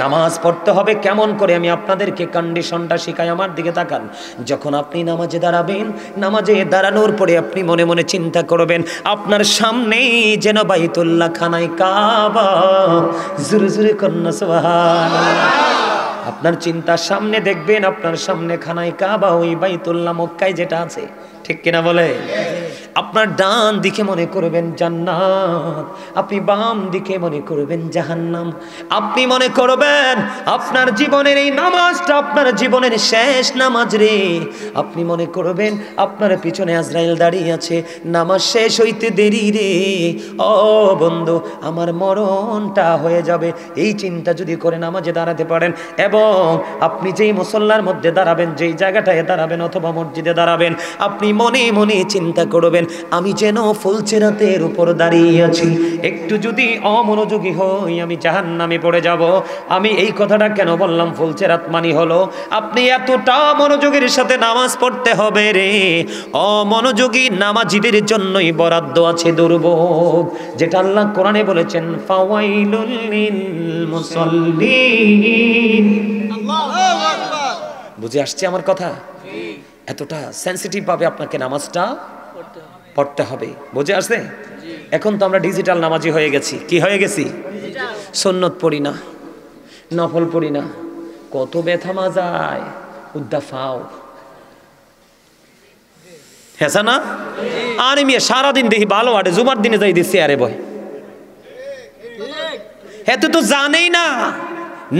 নামাজ পড়তে হবে কেমন করে আমি আপনাদেরকে কন্ডিশনটা শিখাই। আমার দিকে তাকান। যখন আপনি নামাজে দাঁড়াবেন, নামাজে দাঁড়ানোর পরে আপনি মনে মনে চিন্তা করবেন আপনার সামনেই যেন বাইতুল্লাহ খানায় কাবা। জোরে জোরে কন্যা সুবহানাল্লাহ। আপনার চিন্তার সামনে দেখবেন আপনার সামনে খানায় কাবা, ওই বাইতুল্লাহ মক্কায় যেটা আছে, ঠিক কিনা বলে? আপনার ডান দিকে মনে করবেন জান্নাত, আপনি বাম দিকে মনে করবেন জাহান্নাম। আপনি মনে করবেন আপনার জীবনের এই নামাজটা আপনার জীবনের শেষ নামাজ রে। আপনি মনে করবেন আপনার পিছনে আজরাইল দাঁড়িয়ে আছে, নামাজ শেষ হইতে দেরি রে, ও বন্ধু আমার মরণটা হয়ে যাবে। এই চিন্তা যদি করে নামাজে দাঁড়াতে পারেন, এবং আপনি যেই মুসল্লার মধ্যে দাঁড়াবেন, যেই জায়গাটায় দাঁড়াবেন অথবা মসজিদে দাঁড়াবেন, আপনি মনে মনে চিন্তা করবেন আমি যেন ফুলচেরাতের উপর দাঁড়িয়ে আছি, একটু যদি অমনোযোগী হই আমি জাহান্নামে পড়ে যাব। আমি এই কথাটা কেন বললাম? ফুলচেরাত মানি হলো আপনি এতটা মনোযোগের সাথে নামাজ পড়তে হবে রে। অমনোযোগী নামাজীদের জন্যই বরাদ্দ আছে দুর্ভোগ, যেটা আল্লাহ কোরআনে বলেছেন ফাওয়াইলুল লিল মুসাল্লিন। আল্লাহু আকবার। বুঝে আসছে আমার কথা? এতটা সেনসিটিভ ভাবে আপনাকে নামাজটা পড়তে হবে। বুঝে আসছে? এখন তো আমরা ডিজিটাল নামাজি হয়ে গেছি। কি হয়ে গেছি? সুন্নত পড়ি না, নফল পড়ি না, কত ব্যথা মাজায় উদ্দাফাও, হ্যাঁ না? আর আমি সারাদিন দেখি ভালো আটে, জুমার দিনে যাই দিচ্ছি আরে বয়, এত তো জানেই না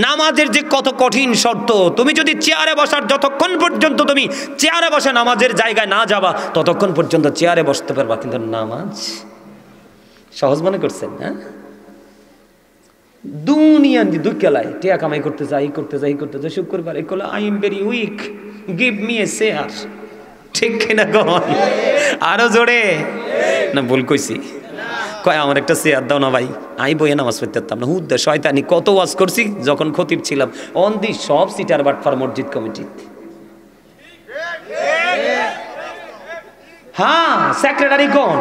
নামাজের যে কত কঠিন শর্ত। তুমি যদি চেয়ারে বসার, যতক্ষণ পর্যন্ত তুমি চেয়ারে বসে নামাজের জায়গায় না যাবা ততক্ষণ পর্যন্ত চেয়ারে বসতে পারবা, কিন্তু নামাজ সহজ মনে করছেন? হ্যাঁ, দুনিয়া দুঃখেলায় টিয়া কামাই করতে যাই করতে যাই করতে যাই, শুক্রবার এগুলো I am very weak, give me a chair. ঠিক কিনা গন? আরো জোরে না ভুল কইছি? কয় আমার একটা চেয়ার দাও না ভাই, আমি বইয়ে নামাজ পড়তে পারতাম না। হুদ্দে শয়তানি কত ওয়াজ করছি যখন খতিব ছিলাম, অন দি সব সিটার বাটফার মসজিদ কমিটি। হ্যাঁ, সেক্রেটারি কোন,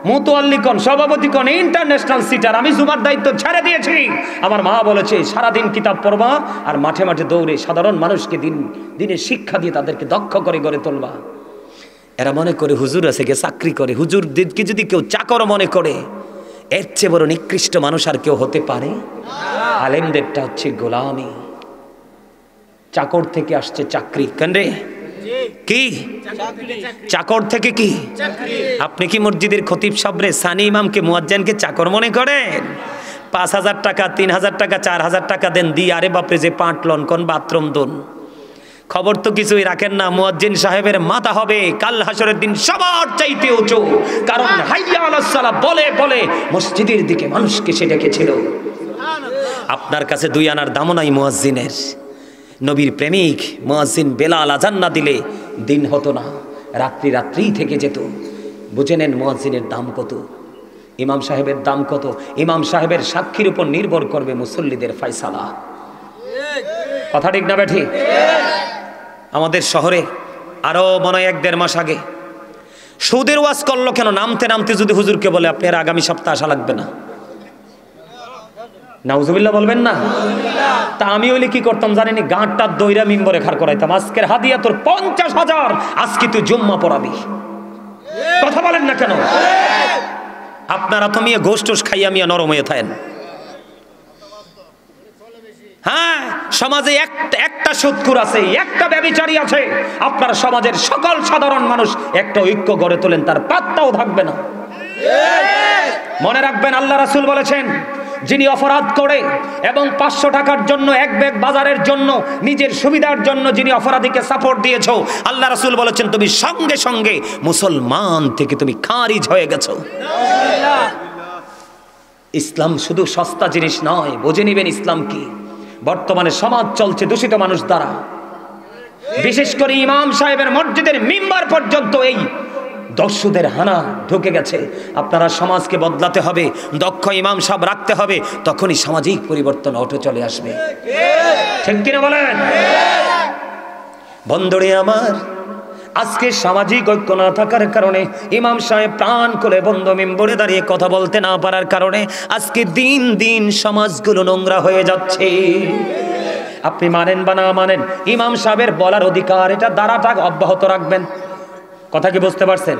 মুতোয়াল্লি কোন, সভাপতি কোন, ইন্টারন্যাশনাল সিটার। আমি জুমার দায়িত্ব ছেড়ে দিয়েছি। আমার মা বলেছে সারাদিন কিতাব পড়বা আর মাঠে মাঠে দৌড়ে সাধারণ মানুষকে দিনে শিক্ষা দিয়ে তাদেরকে দক্ষ করে গড়ে তুলবা। এরা মনে করে হুজুর আছে কে চাকরি করে, হুজুরদেরকে যদি কেউ চাকর মনে করে এর চেয়ে বড় নিকৃষ্ট মানুষ আর কেউ হতে পারে? আলেমদেরটা হচ্ছে গোলামি, চাকর থেকে আসছে চাকরি। কেন রে? কি চাকর থেকে কি? আপনি কি মসজিদের খতিব সাবরে সানি ইমামকে মুয়াজ্জিনকে চাকর মনে করেন? ৫,০০০ টাকা, ৩,০০০ টাকা, ৪,০০০ টাকা দেন দি, আরে বাপরে যে পাটলন কোন বাথরুম দোন, খবর তো কিছুই রাখেন না। মুয়াজ্জিন সাহেবের মাথা হবে কাল হাসরের দিন সবার চাইতে উঁচু, কারণ হাইয়া আলাস সালাহ বলে বলে মসজিদের দিকে মানুষকে সে ডেকেছিল। আপনার কাছে ২ আনার দামও নাই মুয়াজ্জিনের। নবীর প্রেমিক মুয়াজ্জিন বেলাল আজান না দিলে দিন হতো না, রাত্রি থেকে যেত। বুঝে নেন মুয়াজ্জিনের দাম কত, ইমাম সাহেবের দাম কত। ইমাম সাহেবের সাক্ষীর উপর নির্ভর করবে মুসল্লিদের ফয়সালা। কথা ঠিক না বেঠি? আমাদের শহরে আরো মনে হয় ১-১.৫ মাস আগে সুদের ওয়াজ করলো কেন? নামতে নামতে যদি হুজুরকে বলে আপনি আর আগামী সপ্তাহে আসা লাগবে না, নাউজুবিল্লাহ বলবেন না? তা আমি হইলে কি করতাম জানেনি? গাঁটটা দইরা মিম্বরে খাড় করাইতাম, আজকের হাদিয়া তোর ৫০,০০০, আজকে তুই জুম্মা পড়াবি। কথা বলেন না কেন? আপনারা তো মিয়া গোশ টোশ খাইয়া মিয়া নরম হয়ে থাকেন। হ্যাঁ, সমাজে একটা সুদখোর আছে, একটা ব্যভিচারী আছে। আপনার সমাজের সকল সাধারণ মানুষ একটা ঐক্য গড়ে তোলেন, তার পাত্তাও থাকবে না। মনে রাখবেন আল্লাহ রাসূল বলেছেন যিনি অপরাধ করে এবং 500 টাকার জন্য এক ব্যাগ বাজারের জন্য নিজের সুবিধার জন্য যিনি অপরাধীকে সাপোর্ট দিয়েছো, আল্লাহ রাসূল বলেছেন তুমি সঙ্গে সঙ্গে মুসলমান থেকে তুমি খারিজ হয়ে গেছো। ইসলাম শুধু সস্তা জিনিস নয়, বুঝে নিবেন ইসলাম কি। বর্তমানে সমাজ চলছে দূষিত মানুষ দ্বারা, বিশেষ করে ইমাম সাহেবের মসজিদের মিম্বার পর্যন্ত এই দস্যুদের হানা ঢুকে গেছে। আপনারা সমাজকে বদলাতে হবে, দক্ষ ইমাম সাহেব রাখতে হবে, তখনই সামাজিক পরিবর্তন অটো চলে আসবে। ঠিক কিনা বলেন? বন্ধুরে আমার, আজকে সামাজিক ঐক্য না থাকার কারণে, ইমাম সাহেব প্রাণ খুলে বন্ধ মিম্বরে দাঁড়িয়ে কথা বলতে না পারার কারণে আজকে দিন দিন সমাজগুলো নোংরা হয়ে যাচ্ছে। আপনি মানেন বা না মানেন, ইমাম সাহেবের বলার অধিকার, এটা দ্বারাটা অব্যাহত রাখবেন। কথা কি বুঝতে পারছেন?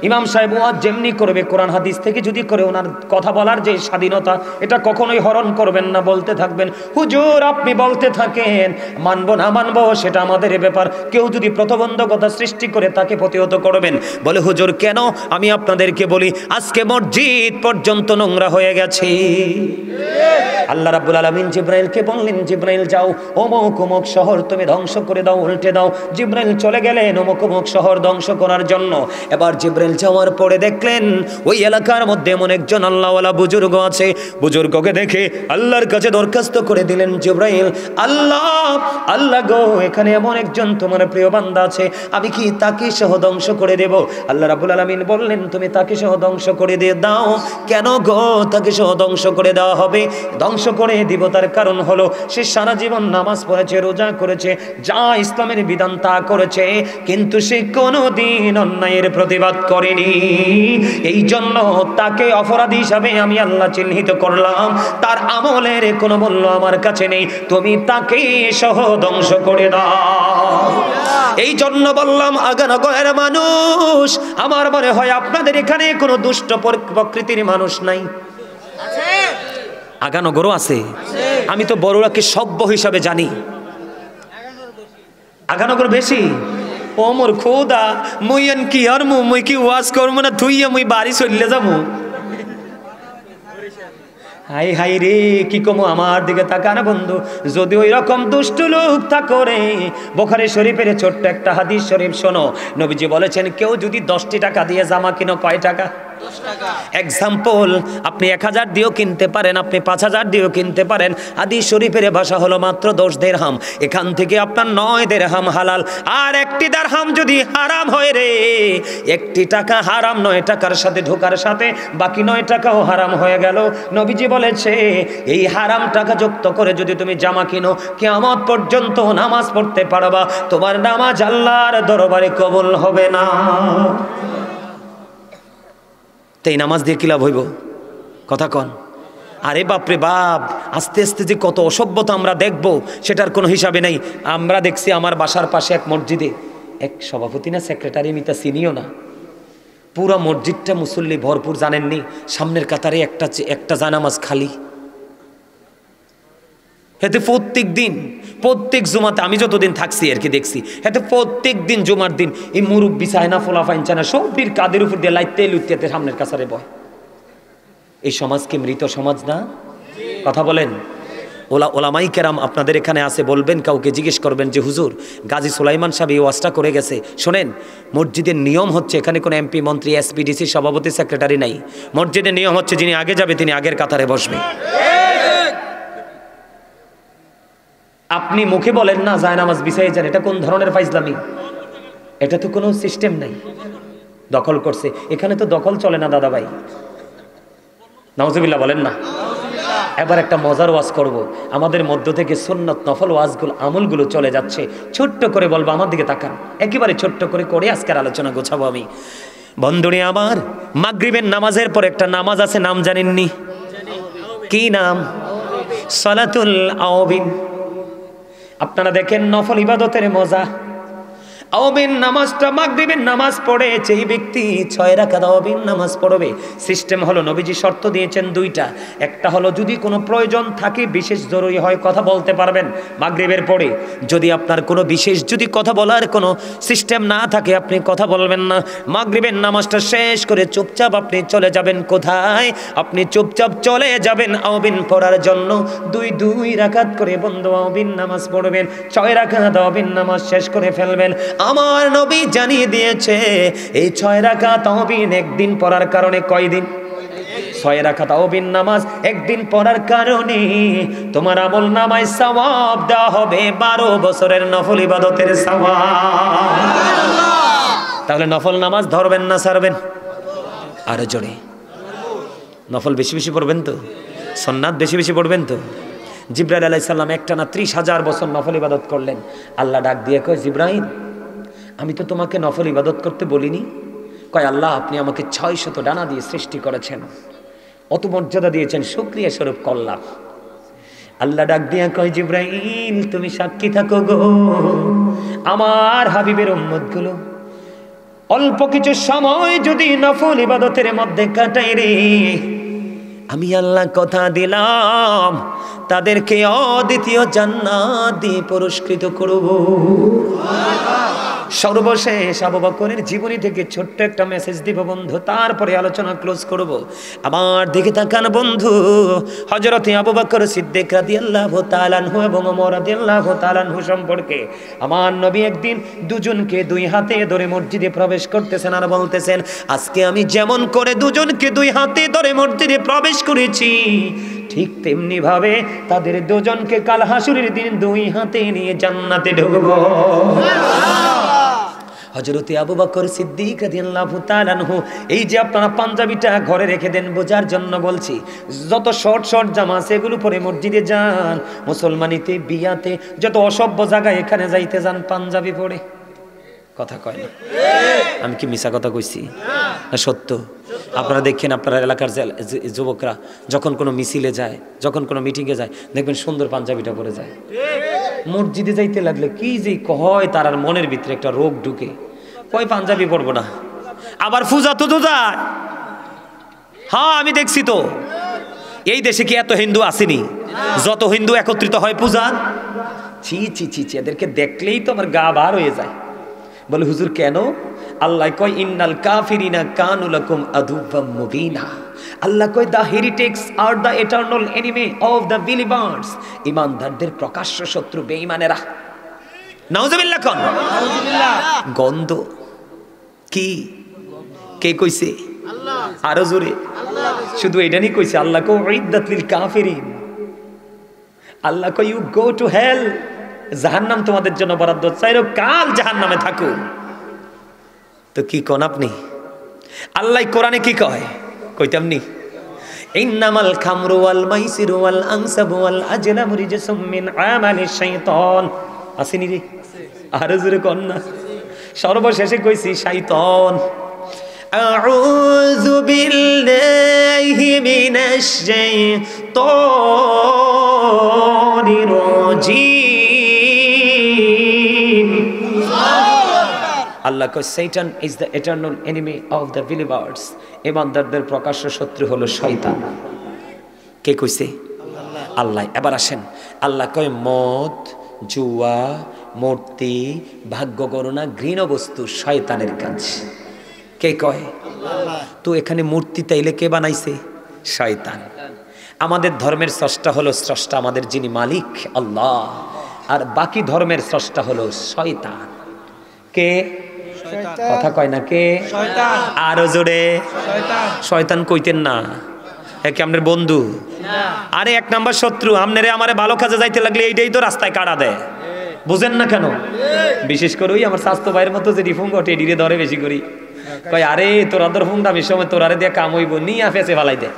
ইমাম সাহেব ওয়াজ যেমনি করবে কোরআন হাদিস থেকে যদি করে, ওনার কথা বলার যে স্বাধীনতা, এটা কখনোই হরণ করবেন না, বলতে থাকবেন। হুজুর আপনি বলতে থাকেন, মানবো না মানবো সেটা আমাদের ব্যাপার। কেউ যদি প্রতিবন্ধকতা সৃষ্টি করে তাকে প্রতিহত করবেন। বলে হুজুর কেন? আমি আপনাদেরকে বলি, আজকে মসজিদ পর্যন্ত নোংরা হয়ে গেছে। আল্লাহ রাব্বুল আলামিন জিবরাইলকে বললেন, জিবরাইল যাও অমুক অমুক শহর তুমি ধ্বংস করে দাও, উল্টে দাও। জিবরাইল চলে গেলেন অমুক অমুক শহর ধ্বংস করার জন্য। এবার জিবরাইল যাওয়ার পরে দেখলেন ওই এলাকার মধ্যে এমন একজন আল্লাহওয়ালা বুজুর্গ আছে। বুজুর্গকে দেখে আল্লাহর কাছে দরখাস্ত করে দিলেন জিবরাইল, আল্লাহ আল্লাহ গো, এখানে এমন একজন তোমার প্রিয় বান্দা আছে, আমি কি তাকে সহ ধ্বংস করে দেব? আল্লাহ রাব্বুল আলামিন বললেন, তুমি তাকে সহ ধ্বংস করে দিয়ে দাও। কেন গো তাকে সহ ধ্বংস করে দেওয়া হবে? ধ্বংস করে দিব তার কারণ হলো সে সারা জীবন নামাজ পড়েছে, রোজা করেছে, যা ইসলামের বিধান তা করেছে, কিন্তু সে কোনোদিন অন্যায়ের প্রতিবাদ করেনি। এই জন্য তাকে অপরাধী হিসাবে আমি আল্লাহ চিহ্নিত করলাম, তার আমলের কোনো মূল্য আমার কাছে নেই, তুমি তাকে সহ ধ্বংস করে দাও। এই জন্য বললাম আগানগরের মানুষ, আমার মনে হয় আপনাদের এখানে কোনো দুষ্ট প্রকৃতির মানুষ নাই। আগানগরও আছে, আমি তো বড়রাকে সভ্য হিসাবে জানি। আগানগর বেশি। ও মোর খোদা, মুইয়ান কি আর মুই কি ওয়াজ করবো না, থুইয়া মুই বাড়ি চললে যাবো। হাই হাই রে, কি কমো, আমার দিকে তাকা না বন্ধু। যদি ওই রকম দুষ্ট লোক তা করে, বুখারী শরীফের ছোট্ট একটা হাদিস শরীফ শোনো, নবীজি বলেছেন কেউ যদি 10টি টাকা দিয়ে জামা কিনো, কয় টাকা? এক্সাম্পল, আপনি 1000 দিয়েও কিনতে পারেন, আপনি 5000 দিয়েও কিনতে পারেন। হাদিস শরীফের ভাষা হলো মাত্র 10 দিরহাম। এখান থেকে আপনার 9 দিরহাম হালাল। আর 1টি দিরহাম যদি হারাম হয় রে, 1টি টাকা হারাম, 9 টাকার সাথে ঢোকার সাথে বাকি 9 টাকাও হারাম হয়ে গেল। নবীজি বলেছে এই হারাম টাকা যুক্ত করে যদি তুমি জামা কিনো, কিয়ামত পর্যন্ত নামাজ পড়তে পারবা, তোমার নামাজ আল্লাহর দরবারে কবুল হবে না। তাই নামাজ দিয়ে কি লাভ হইব? কথা কন। আরে বাপরে বাপ, আস্তে আস্তে যে কত অসভ্যতা আমরা দেখব সেটার কোনো হিসাবে নেই। আমরা দেখছি আমার বাসার পাশে এক মসজিদে এক সভাপতি না সেক্রেটারি, মিতা চিনিও না, পুরো মসজিদটা মুসল্লি ভরপুর, জানেননি? সামনের কাতারে একটা জানামাজ খালি। এতে প্রত্যেক দিন, প্রত্যেক জুমাতে, আমি যতদিন থাকছি আর কি দেখছি, এতে প্রত্যেক দিন জুমার দিন এই মুরব্বি চায় না, ফোলা ফাইন চায় না, সব্বির কাদের উপর দিয়ে লাইতে লুইতে সামনের কাছারে বয়। এই সমাজ কি মৃত সমাজ না? কথা বলেন। ওলামাই কেরাম আপনাদের এখানে আছে, বলবেন, কাউকে জিজ্ঞেস করবেন যে হুজুর গাজী সুলাইমান সাহেব এই ওয়াজটা করে গেছে। শোনেন, মসজিদের নিয়ম হচ্ছে এখানে কোনো এমপি, মন্ত্রী, এসপিডিসি, সভাপতি, সেক্রেটারি নাই। মসজিদের নিয়ম হচ্ছে যিনি আগে যাবে তিনি আগের কাতারে বসবে। আপনি মুখে বলেন না যায় নামাজ বিছাই যান, এটা কোন ধরনের ফাইজলামি? এটা তো কোনো সিস্টেম নাই। দখল করছে, এখানে তো দখল চলে না দাদা ভাই, নাউজুবিল্লাহ বলেন না। এবার একটা মজার ওয়াজ করব, আমাদের মধ্য থেকে সুন্নাত নফল ওয়াজগুলো, আমলগুলো চলে যাচ্ছে, ছোট্ট করে বলবো, আমার দিকে তাকান, একেবারে ছোট্ট করে আজকের আলোচনা গোছাবো আমি। বন্ধুরে আমার, মাগরিবের নামাজের পর একটা নামাজ আছে, নাম জানেননি? কি নাম? সালাতুল আওয়াবিন। আপনারা দেখেন নফল ইবাদতের মজা। আওবিন নামাজটা মাগরিবের নামাজ পড়ে যেই ব্যক্তি 6 রাকাত আওবিন নামাজ পড়বে, সিস্টেম হলো নবীজি শর্ত দিয়েছেন দুইটা। একটা হলো যদি কোনো প্রয়োজন থাকে, বিশেষ জরুরি হয়, কথা বলতে পারবেন মাগরিবের পরে। যদি আপনার কোনো বিশেষ যদি কথা বলার কোনো সিস্টেম না থাকে, আপনি কথা বলবেন না। মাগরিবের নামাজটা শেষ করে চুপচাপ আপনি চলে যাবেন কোথায়? আপনি চুপচাপ চলে যাবেন আওবিন পড়ার জন্য। 2 রাকাত করে বন্ধু আওবিন নামাজ পড়বেন। 6 রাকাত আওবিন নামাজ শেষ করে ফেলবেন। আমার নবী জানিয়ে দিয়েছে এই 6 রাকাত আওবিন একদিন পড়ার কারণে কয়দিন? 6 রাকাত আওবিন নামাজ একদিন পড়ার কারণে তোমার আমল নামায় সওয়াব দেওয়া হবে 12 বছরের নফল ইবাদতের সওয়াব। তাহলে নফল নামাজ ধরবেন না ছাড়বেন? আরো জোরে। নফল বেশি বেশি পড়বেন তো? সুন্নাত বেশি বেশি পড়বেন তো? জিবরাইল আলাইহিস সালাম একটানা 30,000 বছর নফল ইবাদত করলেন। আল্লাহ ডাক দিয়ে কয়, জিবরাইল আমি তো তোমাকে নফল ইবাদত করতে বলিনি। কয়, আল্লাহ আপনি আমাকে 600 ডানা দিয়ে সৃষ্টি করেছেন, অত মর্যাদা দিয়েছেন, শুকরিয়া স্বরূপ করলাম। আল্লাহ ডাক দিয়া কয়, জিবরাইল তুমি সাক্ষী থাকো গো, আমার হাবিবের উম্মতগুলো অল্প কিছু সময় যদি নফল ইবাদতের মধ্যে কাটাই রে, আমি আল্লাহ কথা দিলাম তাদেরকে অদ্বিতীয় জান্নাত দিয়ে পুরস্কৃত করব। সর্বশেষ আবু বকরের জীবনী থেকে ছোট্ট একটা মেসেজ দিব বন্ধু, তারপরে আলোচনা ক্লোজ করব। আমার দিকে তাকান বন্ধু, হযরতে আবু বকর সিদ্দিক রাদিয়াল্লাহু তাআলা আনহু এবং ওমর রাদিয়াল্লাহু তাআলা আনহু সম্পর্কে আমার নবী একদিন দুজনকে 2 হাতে ধরে মসজিদে প্রবেশ করতেছেন আর বলতেছেন, আজকে আমি যেমন করে দুজনকে 2 হাতে ধরে মসজিদে প্রবেশ করেছি, ঠিক তেমনি ভাবে তাদের দুজনকে কাল হাসুরের দিন 2 হাতে নিয়ে জান্নাতে ঢুকবো। হযরতে আবু বকর সিদ্দিক রাদিয়াল্লাহু তাআলা আনহু, এই যে আপনারা পাঞ্জাবিটা ঘরে রেখে দেন বোঝার জন্য বলছি, যত শর্ট শর্ট জামা আছে এগুলো পরে মসজিদে যান, মুসলমানিতে বিয়াতে যত অসভ্য জায়গায় এখানে যাইতে যান পাঞ্জাবি পরে। কথা কয় না? আমি কি মিছা কথা কইছি না সত্য? আপনারা দেখেন আপনার এলাকার যুবকরা যখন কোনো মিছিলে যায়, যখন কোনো মিটিংয়ে যায়, দেখবেন সুন্দর পাঞ্জাবিটা পরে যায়। মসজিদে যাইতে লাগলে কি যে কয় তার আর মনের ভিতরে একটা রোগ ঢুকে, কয় পাঞ্জাবি পরবো না। আবার পূজা তো যায়, হ্যাঁ আমি দেখছি তো। এই দেশে কি এত হিন্দু আসেনি? যত হিন্দু একত্রিত হয় পূজা, ছি ছি ছি ছি, এদেরকে দেখলেই তো আমার গা বার হয়ে যায়। বলে হুজুর কেন? আল্লাহ কয়, ইন্নাল কাফিরিনা কানু লাকুম আদুওয়াম মুবিনা। আল্লাহ কয়, the heretics are the eternal enemy of the believers. ইমানদারদের প্রকাশ্য শত্রু বেঈমানেরা। নাউজুবিল্লাহ কোন? নাউজুবিল্লাহ। গন্ধ কি? কে কইছে? আল্লাহ। আরো জোরে আল্লাহ। শুধু এটা নি কইছে? আল্লাহ কয় উইদ্দাত লিল কাফিরিন। আল্লাহ কয় ইউ গো টু হেল, জাহান্নাম তোমাদের জন্য বরাদ্দ, চাইরো কাল জাহান্নামে থাকো। তো কি কোন আপনি? আল্লাহ কোরআনে কি কয়? কইতাম নি, ইন্নামাল খামরু ওয়াল মাইসিরু ওয়াল আনসাবু ওয়াল আজলামু রিজসুম মিন আমালিশ শাইতান। আসেনি রে? আর জোরে কোন না। সর্বশেষে কইছি শয়তান। আউযু বিল্লাহি মিনাশ শাইতানির রাজীম। আল্লাহ কয় Satan is the eternal enemy of the believers. ইমানদারদের প্রকাশ্য শত্রু হলো শয়তান। কে কইছে? আল্লাহ। এবার আসেন, আল্লাহ কয় মদ, জুয়া, মূর্তি, ভাগ্য গণনা, ঘৃণ বস্তু শয়তানের কাজ। কে কয়? তো এখানে মূর্তি তাইলে কে বানাইছে? শয়তান। আমাদের ধর্মের স্রষ্টা হলো স্রষ্টা আমাদের যিনি মালিক আল্লাহ, আর বাকি ধর্মের স্রষ্টা হলো শয়তান। কে? কথা কয় না কে? শয়তান। আরো জোরে শয়তান কইতেন না, একে আমাদের বন্ধু। আরে 1 নাম্বার শত্রু। আমনেরে আমারে ভালো কাজে যাইতে লাগলে এইটাই তো রাস্তায় কাটা দেয়, বুঝেন না কেন? বিশেষ করে ওই আমার স্বাস্থ্য ভাইয়ের মতো যে রিফুং ঘটে ডিরে ধরে বেশি করি, কয় আরে তোরা তোর হুংডামির সময় তোরারে দিয়ে কাম হইব, নিয়ে ফেসে ফালাই দে।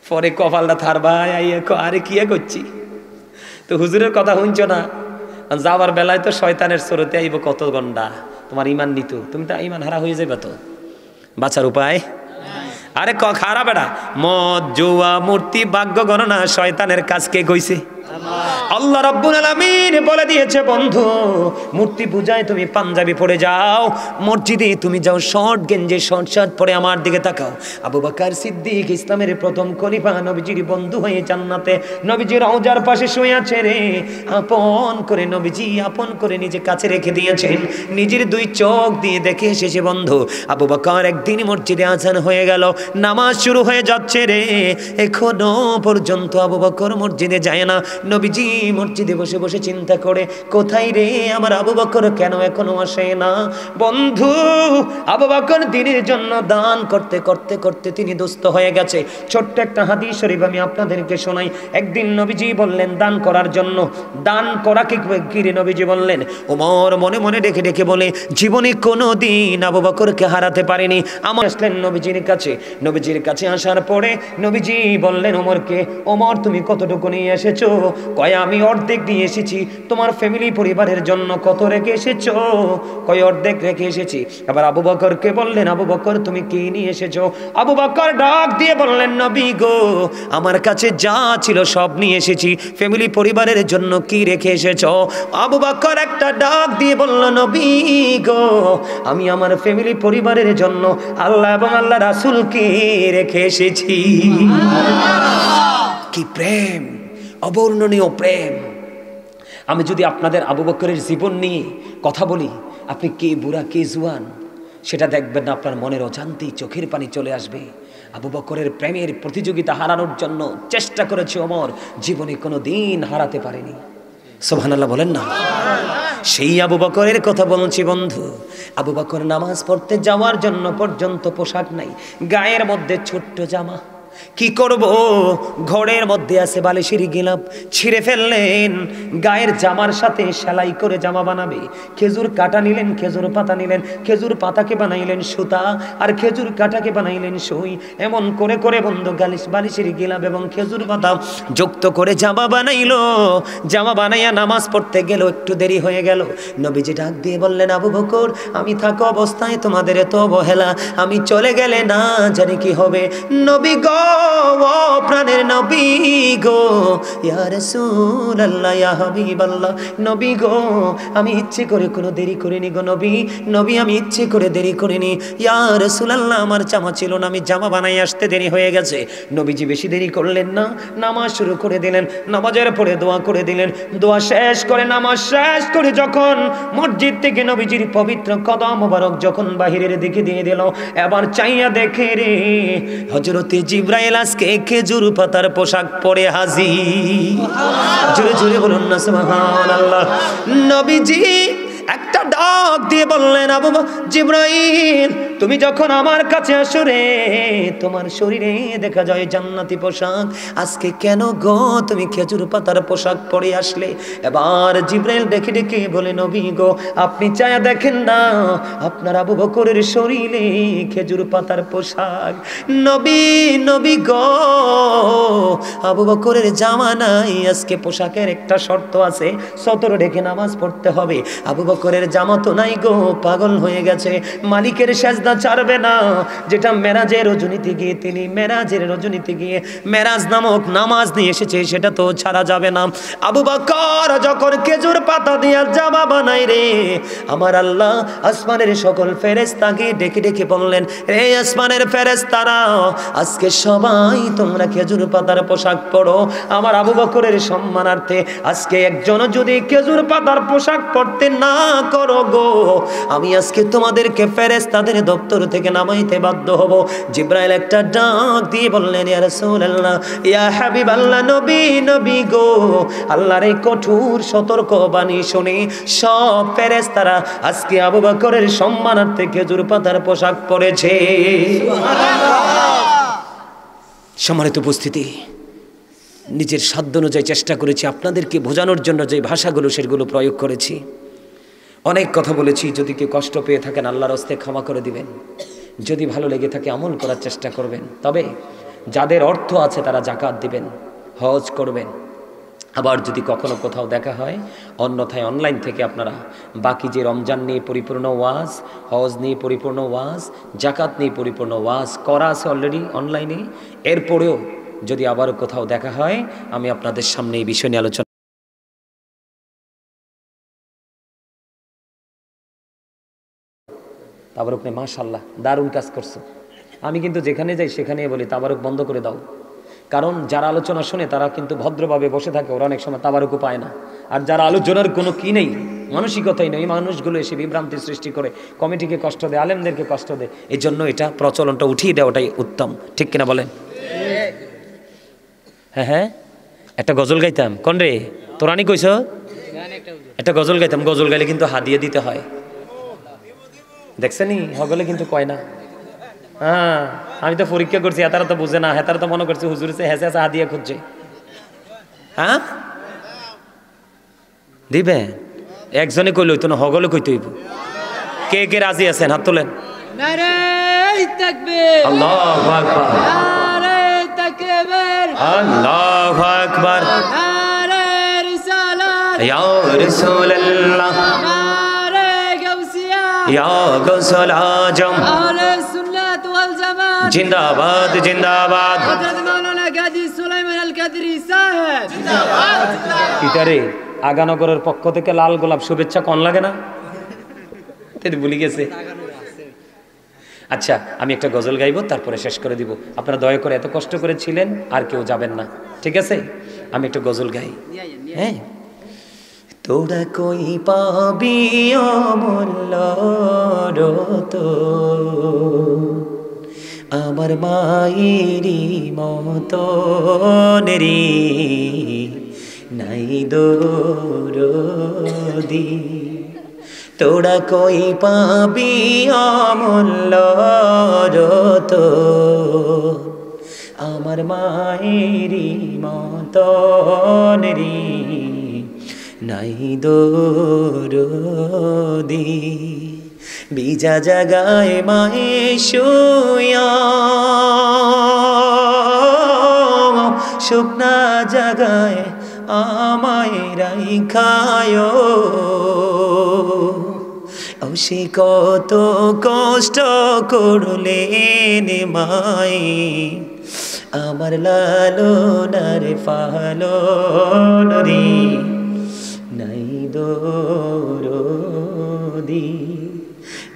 পরে কপালটা থার ভাই আইয়া আরে কি করছি, তো হুজুরের কথা শুনছ না? যাবার বেলায় তো শয়তানের স্রোতে আইব কত গন্ডা, তোমার ইমান নিত, তুমি তো ইমান হারা হয়ে যাবে, তো বাঁচার উপায়। আরে খারাপ বেড়া, মদ, জুয়া, মূর্তি, ভাগ্য গণনা শয়তানের কাজ কে কইছে? আল্লাহ রাব্বুল আলামিন বলে দিয়েছে, বন্ধু মূর্তি পূজায় তুমি পাঞ্জাবি পরে যাও, মসজিদে তুমি যাও শর্ট গেঞ্জি শর্ট শার্ট পরে আমার দিকে তাকাও। আবু বকর সিদ্দিক ইসলামের প্রথম খলিফা, নবীজির বন্ধু হয়ে জান্নাতে নবীজির রওজার পাশে শুয়ে আছে রে। আপন করে নবীজি আপন করে নিজে কাছে রেখে দিয়েছেন, নিজের দুই চোখ দিয়ে দেখে এসেছে বন্ধু। আবু বকর একদিন মসজিদে আজান হয়ে গেল, নামাজ শুরু হয়ে যাচ্ছে রে, এখনো পর্যন্ত আবু বকর মসজিদে যায় না। নবীজি মসজিদে বসে বসে চিন্তা করে, কোথায় রে আমার আবু বকর, কেন এখনো আসে না? বন্ধু আবু বকর দিনের জন্য দান করতে করতে করতে তিনি দুস্থ হয়ে গেছে। ছোট্ট একটা হাদিস শরীফ আমি আপনাদেরকে শোনাই। একদিন নবীজি বললেন দান করার জন্য, দান করা কি রে? নবীজি বললেন, ওমর মনে মনে ডেকে ডেকে বলে, জীবনে কোনো দিন আবু বকরকে হারাতে পারেনি। আমার আসলেন নবীজির কাছে, নবীজির কাছে আসার পরে নবীজি বললেন ওমরকে, ওমর তুমি কতটুকু নিয়ে এসেছো? কয় আমি অর্ধেক নিয়ে এসেছি। তোমার ফ্যামিলি পরিবারের জন্য কত রেখে এসেছো? কয় অর্ধেক রেখে এসেছি। আবার আবু বকরকে বললেন, আবু বকর তুমি কি নিয়ে এসেছো? আবু বকর ডাক দিয়ে বললেন, নবী গো আমার কাছে যা ছিল সব নিয়ে এসেছি, ফ্যামিলি পরিবারের জন্য কি রেখে এসেছো? আবু বকর একটা ডাক দিয়ে বলল, নবী গো আমি আমার ফ্যামিলি পরিবারের জন্য আল্লাহ এবং আল্লাহ রাসূলকে রেখে এসেছি। কি প্রেম, অবর্ণনীয় প্রেম। আমি যদি আপনাদের আবু বকরের জীবন নিয়ে কথা বলি, আপনি কে বুড়া কে জুয়ান সেটা দেখবেন না, আপনার মনের অজান্তেই চোখের পানি চলে আসবে। আবু বকরের প্রেমের প্রতিযোগিতা হারানোর জন্য চেষ্টা করেছে ওমর, জীবনে কোনো দিন হারাতে পারেনি। সুবহানাল্লাহ বলেন না। সেই আবু বকরের কথা বলছি বন্ধু। আবু বকর নামাজ পড়তে যাওয়ার জন্য পর্যন্ত পোশাক নাই, গায়ের মধ্যে ছোট্ট জামা। কি করব, ঘরের মধ্যে আছে বালিশের গিলাপ, ছিঁড়ে ফেললেন, গায়ের জামার সাথে সেলাই করে জামা বানাবে। খেজুর কাটা নিলেন, খেজুর পাতা নিলেন, খেজুর পাতাকে বানাইলেন সুতা, আর খেজুর কাটাকে বানাইলেন সুই। এমন করে করে বন্ধু বালিশের গিলাপ এবং খেজুর পাতা যুক্ত করে জামা বানাইলো। জামা বানাইয়া নামাজ পড়তে গেল, একটু দেরি হয়ে গেল। নবীজি ডাক দিয়ে বললেন, আবু বকর আমি থাকা অবস্থায় তোমাদের এত অবহেলা, আমি চলে গেলে না জানি কি হবে। নবী গো, ও প্রাণের নবী গো, ইয়া রাসূলুল্লাহ ইয়া হাবিবাল্লাহ, নবী গো আমি ইচ্ছে করে কোনো দেরি করিনি গো নবী, নবী আমি ইচ্ছে করে দেরি করিনি। ইয়া রাসূলুল্লাহ আমার জামা ছিল না, আমি জামা বানাই আসতে দেরি হয়ে গেছে। নবীজি বেশি দেরি করলেন না, নামাজ শুরু করে দিলেন, নামাজের পরে দোয়া করে দিলেন। দোয়া শেষ করে নামাজ শেষ করে যখন মসজিদ থেকে নবীজির পবিত্র কদম মোবারক যখন বাহিরের দিকে দিয়ে দিল, এবার চাইয়া দেখে রে হযরতে জিবরাইল আজকে খেজুর পাতার পোশাক পরে হাজির। জোরে জোরে বলুন না সুবহানাল্লাহ। নবীজি একটা ডাক দিয়ে বললেন, আবু জিবরাইল তুমি যখন আমার কাছে আসো রে, তোমার শরীরে দেখা যায় জান্নাতি পোশাক, আজকে কেন গো তুমি খেজুর পাতার পোশাক পরে আসলে? এবার জিবরাইল ডেকে ডেকে বলে, নবী গো আপনি চায়া দেখেন না আপনার আবু বকরের শরীরে খেজুর পাতার পোশাক। নবী গো আবু বকরের জামা নাই, আজকে পোশাকের একটা শর্ত আছে, সতর রেখে নামাজ পড়তে হবে। আবু বকরের জামা তো নাই গো, পাগল হয়ে গেছে, মালিকের সেজদা ছাড়বে না, যেটা মেরাজের রজনীতে গিয়ে তিনি মেরাজের রজনীতে গিয়ে মেরাজ নামক নামাজ নিয়ে এসেছে, সেটা তো ছাড়া যাবে না। আবু বকর যখন খেজুর পাতা দিয়া জামা বানাই রে, আমার আল্লাহ আসমানের সকল ফেরেশতাকে ডেকে ডেকে বললেন, রে আসমানের ফেরেশতারা আজকে সবাই তোমরা খেজুর পাতার পোশাক পরো আমার আবু বকরের সম্মানার্থে। আজকে একজন যদি খেজুর পাতার পোশাক পরতে না করো গো, আমি আজকে তোমাদেরকে ফেরেশতাদের দপ্তর থেকে নামাইতে বাধ্য হব। জিবরাইল একটা ডাক দিয়ে বললেন, ইয়া রাসূলুল্লাহ ইয়া হাবিবাল্লাহ, নবী গো আল্লাহর এই কঠোর সতর্ক বাণী শুনে সব ফেরেশতারা আজকে আবু বকরের সম্মানার্থে খেজুর পাতার পোশাক পরেছে। সম্মানিত উপস্থিতি, নিজের সাধ্য অনুযায়ী চেষ্টা করেছি আপনাদেরকে বোঝানোর জন্য, যে ভাষাগুলো সেগুলো প্রয়োগ করেছি। অনেক কথা বলেছি, যদি কেউ কষ্ট পেয়ে থাকেন আল্লাহর হস্তে ক্ষমা করে দিবেন, যদি ভালো লেগে থাকে আমল করার চেষ্টা করবেন। তবে যাদের অর্থ আছে তারা যাকাত দিবেন, হজ করবেন। আবার যদি কখনো কোথাও দেখা হয়, অন্যথায় অনলাইন থেকে আপনারা বাকি যে রমজান নিয়ে পরিপূর্ণ ওয়াজ, হজ নিয়ে পরিপূর্ণ ওয়াজ, জাকাত নিয়ে পরিপূর্ণ ওয়াজ করা আছে অলরেডি অনলাইনে, এরপরেও যদি আবারও কোথাও দেখা হয় আমি আপনাদের সামনে এই বিষয় নিয়ে আলোচনা। তাবারুক নে মাশাআল্লাহ দারুণ কাজ করছো। আমি কিন্তু যেখানে যাই সেখানে বলি তাবারুক বন্ধ করে দাও, কারণ যারা আলোচনা শুনে তারা কিন্তু ভদ্রভাবে বসে থাকে, ওরা অনেক সময় তাবারুকও পায় না। আর যারা আলোচনার কোনো কি নেই, মানসিকতাই নেই, মানুষগুলো এসে বিভ্রান্তির সৃষ্টি করে, কমিটিকে কষ্ট দেয়, আলেমদেরকে কষ্ট দেয়। এই জন্য এটা প্রচলনটা উঠিয়ে দেওয়াটাই উত্তম, ঠিক কিনা বলেন? হ্যাঁ হ্যাঁ, একটা গজল গাইতাম। কোন রে তোরানি কইস? একটা গজল গাইতাম, গজল গাইলে কিন্তু হাদিয়ে দিতে হয়, দেখছেনি? হগলে কিন্তু কয় না। হ্যাঁ, আমি তো পরীক্ষা করছি, হেতারা তো বুঝে না, হেতারা তো মনে করছে হুজুর হেসে হেসে হাদিয়া খুঁজছে। হ্যাঁ দিবে, একজনে কইল হইতো না, হগলে কইতে হইব। কে কে রাজি আছেন হাত তোলেন। আল্লাহু আকবার, আল্লাহু আকবার, ইয়া রাসূলুল্লাহ, ইয়া গাউসুল আজম, আহলে সুন্নাত ওয়াল জামাত জিন্দাবাদ জিন্দাবাদ, হযরত মাওলানা গাজী সুলাইমান আল কাদরি সাহেব জিন্দাবাদ জিন্দাবাদ। ইতারে আগানগরের পক্ষ থেকে লাল গোলাপ শুভেচ্ছা কোন লাগে না? তেরে ভুলে গেছে। আচ্ছা আমি একটা গজল গাইবো, তারপরে শেষ করে দিব। আপনারা দয়া করে এত কষ্ট করে ছিলেন, আর কেউ যাবেন না, ঠিক আছে? আমি একটা গজল গাই। হ্যাঁ, তোরা কই পাবি অমূল্য রতন, আমার মায়েরই মতন রে নাই দরদি। তোরা কই পাবি অমূল্য রতন, আমার মায়েরই মতন রে নাই দরদি। বিজা জাগায় মায়ে শুয়া, শুকনা জাগায় আমায় রাইখায়, ও সে কত কষ্ট করলেন মায়ে, আমার লালনার পালন রে নাই দরদি,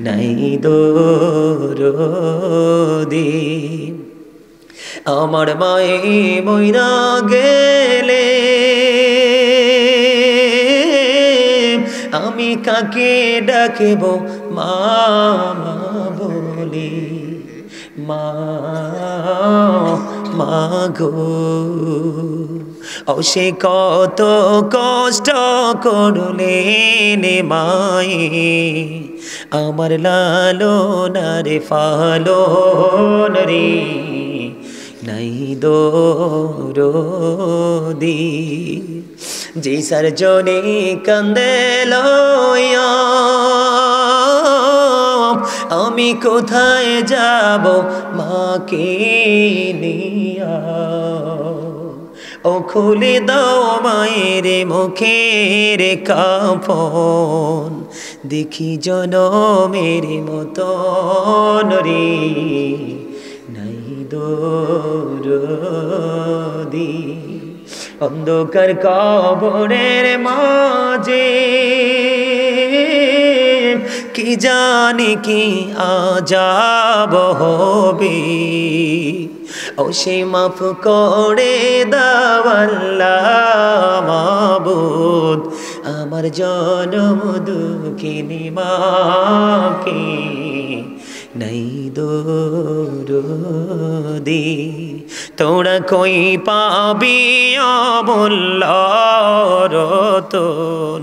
নাই দরদি। আমার মায়ে মইরা গেলে আমি কাকে ডাকব মামা বলি, মা মাগো, ও সে কত কষ্ট করলেন মায়ে, আমার লালনার পালন রে নাই দরদি। যে সার জনে কান্দে লয়া আমি কোথায় যাব মাকে নিয়া, ও খুলে দাও মায়ের মুখের কাফন, দেখি জনমের মতন রে নাই দরদি। অন্ধকার কবরের মাঝে কি জানি কি আযাব হবে, ও সে মাফ করে দাও আল্লাহ মাবুদ, আমার জনম দুঃখিনী মাকে নাই দরদি। তোরা কই পাবি অমূল্য রতন,